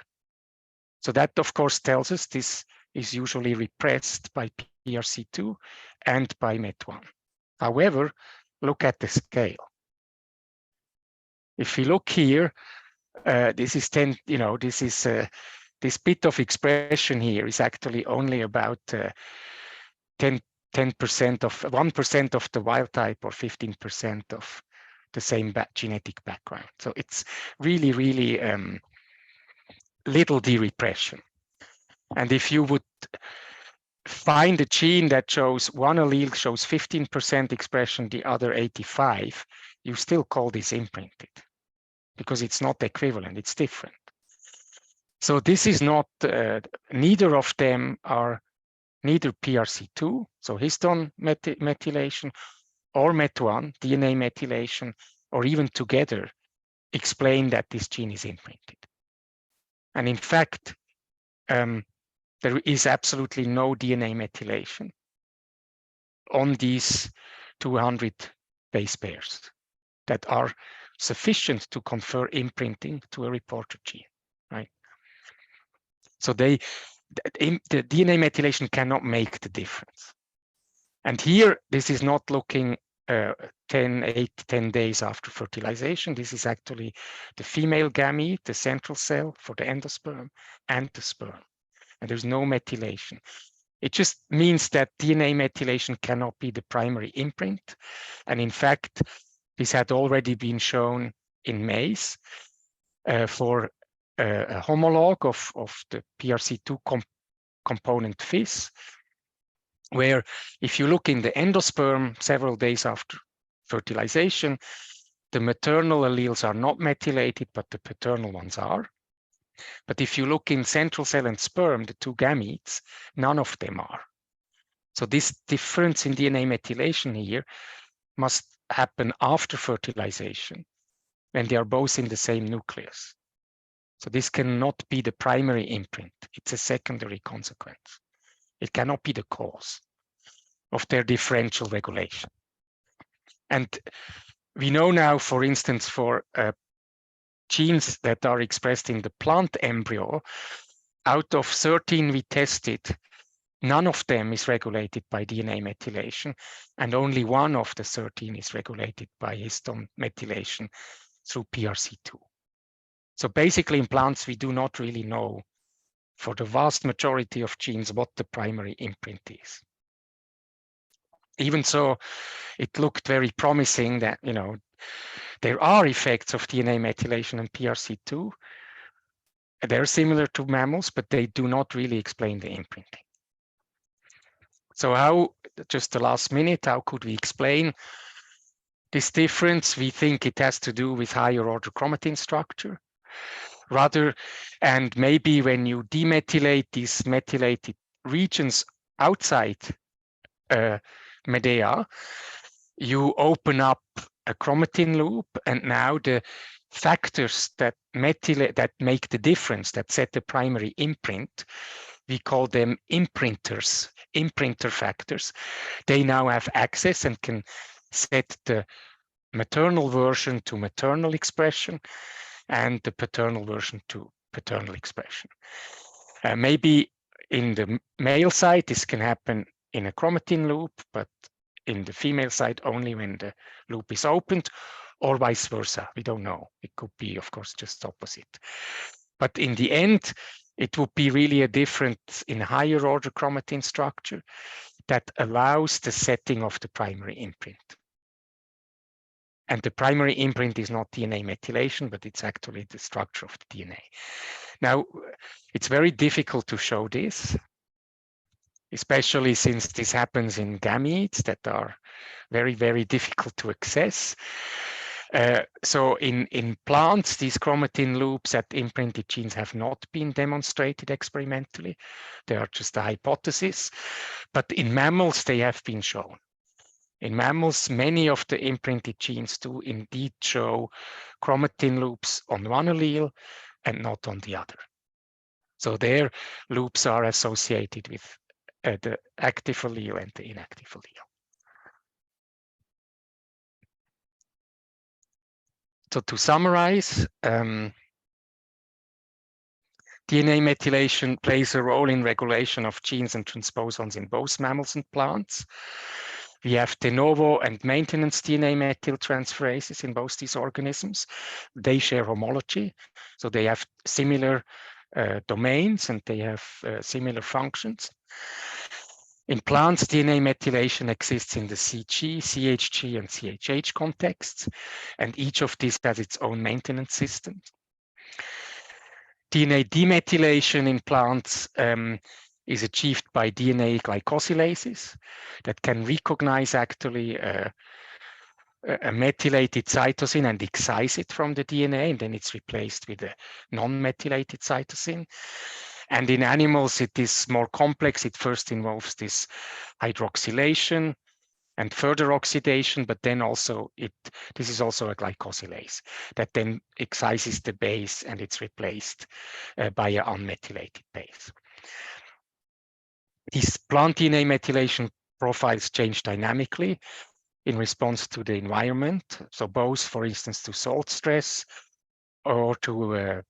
So that, of course, tells us this is usually repressed by PRC2 and by MET1. However, look at the scale. If we look here, this is 10, this bit of expression here is actually only about 10% of 1% of the wild type or 15% of the same genetic background. So it's really, really little de-repression. And if you would find a gene that shows one allele shows 15% expression, the other 85, you still call this imprinted because it's not equivalent, it's different. So this is not, neither of them are neither PRC2, so histone methylation, or MET1, DNA methylation, or even together explain that this gene is imprinted. And in fact, there is absolutely no DNA methylation on these 200 base pairs that are sufficient to confer imprinting to a reporter gene, right? So the DNA methylation cannot make the difference. And here, this is not looking 8 to 10 days after fertilization. This is actually the female gamete, the central cell for the endosperm, and the sperm. And there's no methylation. It just means that DNA methylation cannot be the primary imprint. And in fact, this had already been shown in maize for a homologue of the PRC2 component FIS, where if you look in the endosperm several days after fertilization, the maternal alleles are not methylated, but the paternal ones are. But if you look in central cell and sperm, the two gametes, none of them are. So this difference in DNA methylation here must happen after fertilization when they are both in the same nucleus. So this cannot be the primary imprint. It's a secondary consequence. It cannot be the cause of their differential regulation. And we know now, for instance, for genes that are expressed in the plant embryo, out of 13 we tested, none of them is regulated by DNA methylation, and only one of the 13 is regulated by histone methylation through PRC2. So basically in plants, we do not really know for the vast majority of genes what the primary imprint is. Even so, it looked very promising that, you know, there are effects of DNA methylation and PRC2. They're similar to mammals, but they do not really explain the imprinting. So how, just the last minute, how could we explain this difference? We think it has to do with higher order chromatin structure. Rather, and maybe when you demethylate these methylated regions outside Medea, you open up a chromatin loop, and now the factors that methylate, that make the difference, that set the primary imprint, we call them imprinters, imprinter factors. They now have access and can set the maternal version to maternal expression and the paternal version to paternal expression. Maybe in the male side, this can happen in a chromatin loop, but in the female side only when the loop is opened, or vice versa. We don't know. It could be, of course, just opposite. But in the end, it would be really a difference in higher order chromatin structure that allows the setting of the primary imprint. And the primary imprint is not DNA methylation, but it's actually the structure of the DNA. Now, it's very difficult to show this, especially since this happens in gametes that are very, very difficult to access. So in plants, these chromatin loops that imprinted genes have not been demonstrated experimentally. They are just a hypothesis. But in mammals, they have been shown. In mammals, many of the imprinted genes do indeed show chromatin loops on one allele and not on the other. So their loops are associated with the active allele and the inactive allele. So to summarize, DNA methylation plays a role in regulation of genes and transposons in both mammals and plants. We have de novo and maintenance DNA methyltransferases in both these organisms. They share homology, so they have similar domains and they have similar functions. In plants, DNA methylation exists in the CG, CHG, and CHH contexts, and each of these has its own maintenance system. DNA demethylation in plants is achieved by DNA glycosylases that can recognize actually a methylated cytosine and excise it from the DNA, and then it's replaced with a non-methylated cytosine. And in animals, it is more complex. It first involves this hydroxylation and further oxidation, but then also this is also a glycosylase that then excises the base and it's replaced by an unmethylated base. These plant DNA methylation profiles change dynamically in response to the environment. So both, for instance, to salt stress or to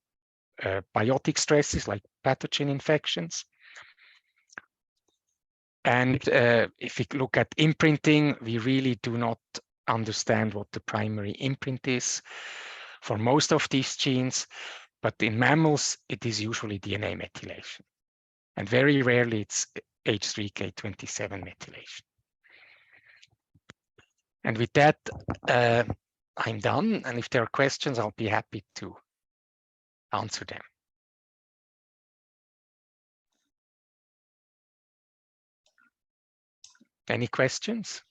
biotic stresses like pathogen infections. And if we look at imprinting, we really do not understand what the primary imprint is for most of these genes, but in mammals, it is usually DNA methylation. And very rarely it's H3K27 methylation. And with that, I'm done. And if there are questions, I'll be happy to answer them. Any questions?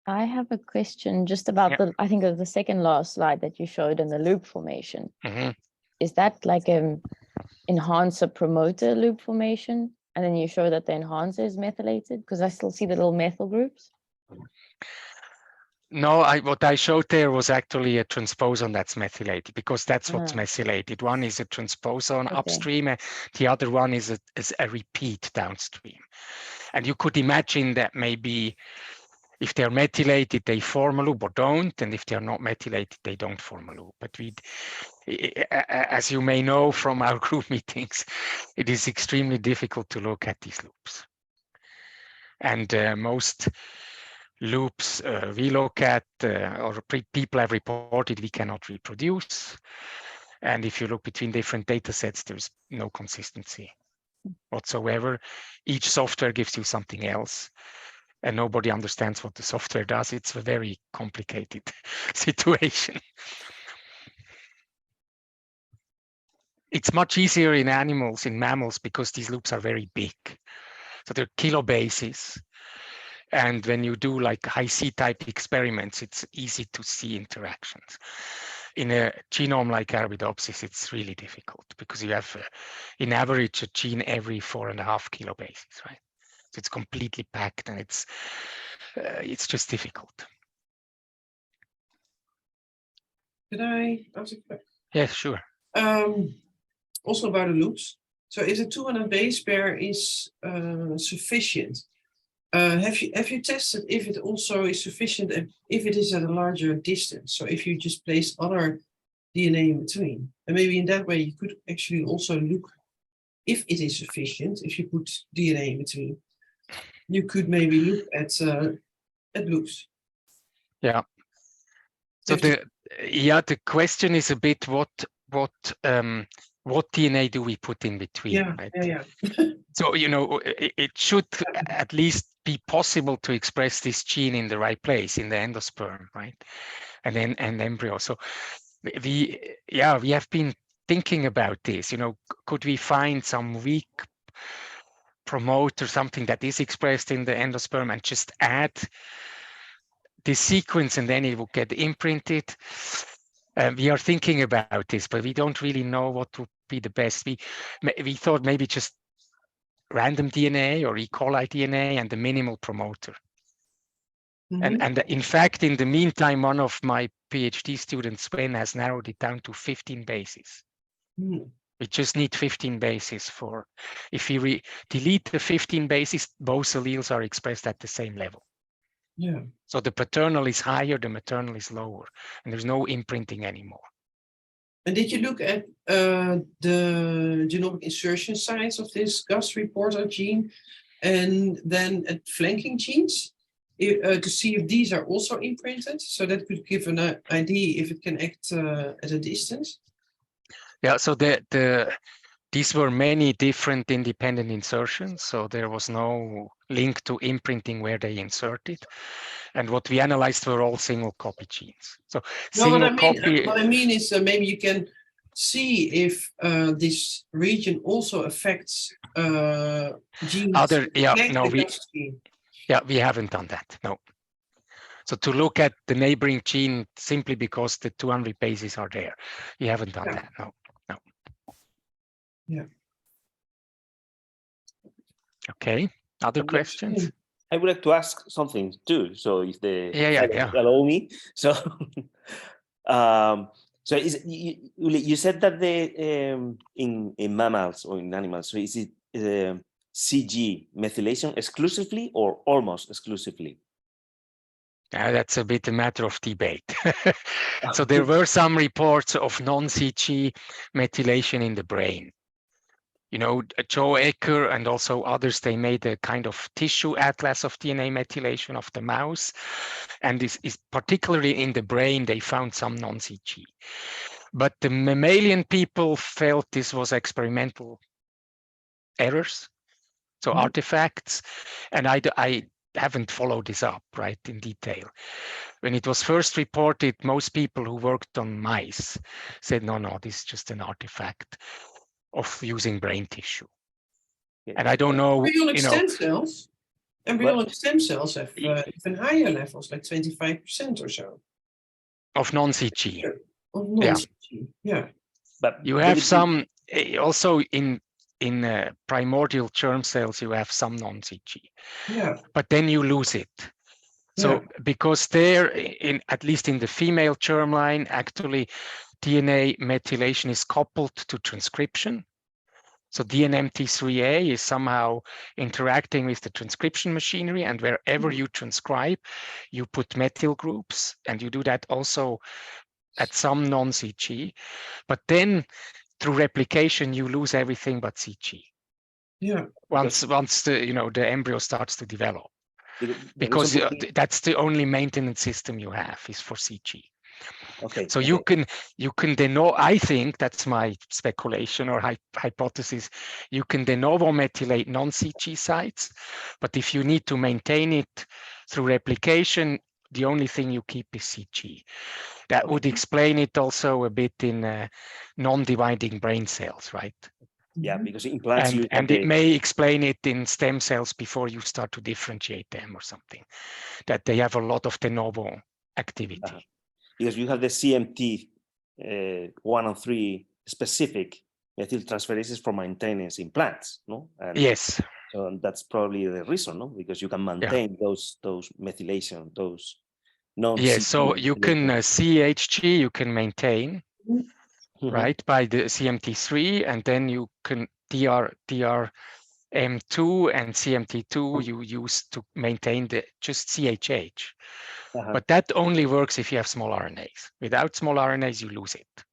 I have a question just about I think of the second last slide that you showed in the loop formation. Mm-hmm. Is that like an enhancer promoter loop formation? And then you show that the enhancer is methylated? Because I still see the little methyl groups. No, what I showed there was actually a transposon that's methylated, because that's what's methylated. One is a transposon upstream, and the other one is a repeat downstream. And you could imagine that maybe if they're methylated, they form a loop or don't, and if they're not methylated, they don't form a loop. But as you may know from our group meetings, it is extremely difficult to look at these loops. And most loops we look at or people have reported we cannot reproduce. And if you look between different data sets, there's no consistency whatsoever. Each software gives you something else, and nobody understands what the software does. It's a very complicated situation. It's much easier in animals, in mammals, because these loops are very big. So they're kilobases. And when you do like high-C type experiments, it's easy to see interactions. In a genome like Arabidopsis, it's really difficult because you have, in average, a gene every 4.5 kilobases, right? So it's completely packed, and it's just difficult. Could I ask a question? Yeah, sure. Also about the loops. So if the 200 base pair is sufficient, have you tested if it also is sufficient and if it is at a larger distance? So if you just place other DNA in between, and maybe in that way you could actually also look if it is sufficient. If you put DNA in between, you could maybe look at loops. Yeah. So the question is a bit what DNA do we put in between? Yeah, right? yeah. So, it should at least be possible to express this gene in the right place, in the endosperm, right? And then embryo. So we have been thinking about this, could we find some weak promoter, something that is expressed in the endosperm, and just add the sequence, and then it will get imprinted. We are thinking about this, but we don't really know what would be the best. We thought maybe just random DNA or E. coli DNA and the minimal promoter. Mm-hmm. And in fact, in the meantime, one of my PhD students, Sven, has narrowed it down to 15 bases. Mm-hmm. We just need 15 bases for, if we delete the 15 bases, both alleles are expressed at the same level. Yeah. So the paternal is higher, the maternal is lower, and there's no imprinting anymore. And did you look at the genomic insertion sites of this GUS reporter gene, and then at flanking genes to see if these are also imprinted? So that could give an idea if it can act at a distance. Yeah. So these were many different independent insertions, so there was no link to imprinting where they inserted. And what we analyzed were all single copy genes. So what I mean is maybe you can see if this region also affects genes. We haven't done that. No. So to look at the neighboring gene simply because the 200 bases are there. You haven't done that, no. Yeah. Okay, other questions? I would like to ask something too. So if the Yeah. allow me. So so you said that the in mammals or in animals, so is it CG methylation exclusively or almost exclusively? That's a bit a matter of debate. So there were some reports of non-CG methylation in the brain. You know, Joe Ecker and also others, they made a kind of tissue atlas of DNA methylation of the mouse. And this is particularly in the brain, they found some non-CG. But the mammalian people felt this was experimental errors, so artifacts. And I haven't followed this up, right, in detail. When it was first reported, most people who worked on mice said, no, this is just an artifact of using brain tissue. And I don't know, Embryonic you know, stem cells. Embryonic stem cells have even higher levels, like 25% or so. of non-CG. Of non-CG, yeah. But you have some, also in primordial germ cells, you have some non-CG. Yeah. But then you lose it. So because there, at least in the female germline, actually DNA methylation is coupled to transcription. So DNMT3A is somehow interacting with the transcription machinery, and wherever you transcribe, you put methyl groups, and you do that also at some non-CG. But then through replication, you lose everything but CG. Yeah. Once the the embryo starts to develop. Because that's the only maintenance system you have is for CG. Okay. So you can de novo, I think that's my speculation or hypothesis, you can de novo methylate non-CG sites, but if you need to maintain it through replication, the only thing you keep is CG. That would explain it also a bit in non-dividing brain cells, right? Yeah, because in plants and it may explain it in stem cells before you start to differentiate them or something, that they have a lot of de novo activity. Because you have the CMT 1 and 3 specific methyl transferases for maintenance in plants, no? And yes. So that's probably the reason, no? Because you can maintain those methylation, those non. Yes, so you can CHG, you can maintain, right, by the CMT3, and then you can DRM2 and CMT2 you use to maintain just CHH. But that only works if you have small RNAs. Without small RNAs, you lose it.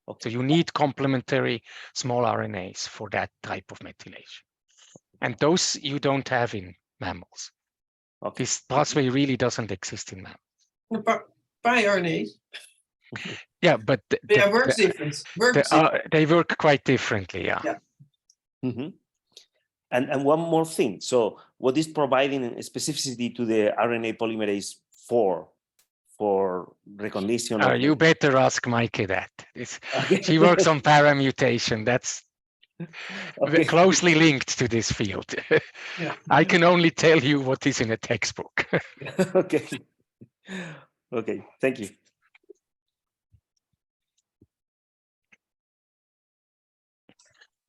Okay. So you need complementary small RNAs for that type of methylation. And those you don't have in mammals. Okay. This pathway really doesn't exist in mammals. By RNAs. Yeah, but works different. They work quite differently, yeah. And one more thing. So what is providing specificity to the RNA polymerase 4 for recognition? You better ask Maike that. She works on paramutation. That's closely linked to this field. I can only tell you what is in a textbook. Okay. Okay, thank you.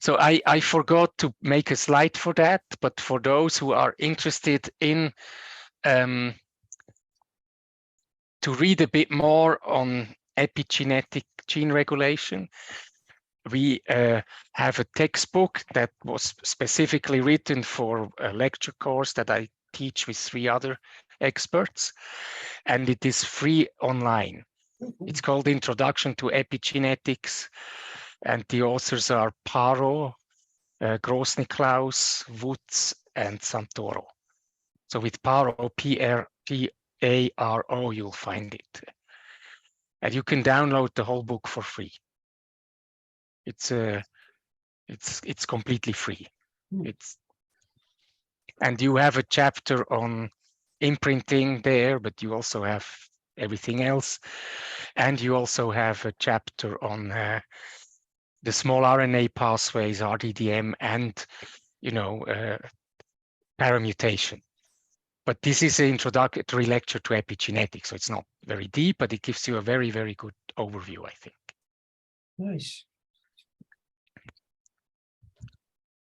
So I forgot to make a slide for that, but for those who are interested in to read a bit more on epigenetic gene regulation, we have a textbook that was specifically written for a lecture course that I teach with 3 other experts, and it is free online. It's called Introduction to Epigenetics, and the authors are Paro, Grossniklaus, Woods, and Santoro. So with Paro, P-A-R-O, you'll find it. And you can download the whole book for free. It's completely free. And you have a chapter on imprinting there, but you also have everything else. And you also have a chapter on the small RNA pathways, RDDM, and paramutation. But this is an introductory lecture to epigenetics, so it's not very deep, but it gives you a very, very good overview, I think. Nice.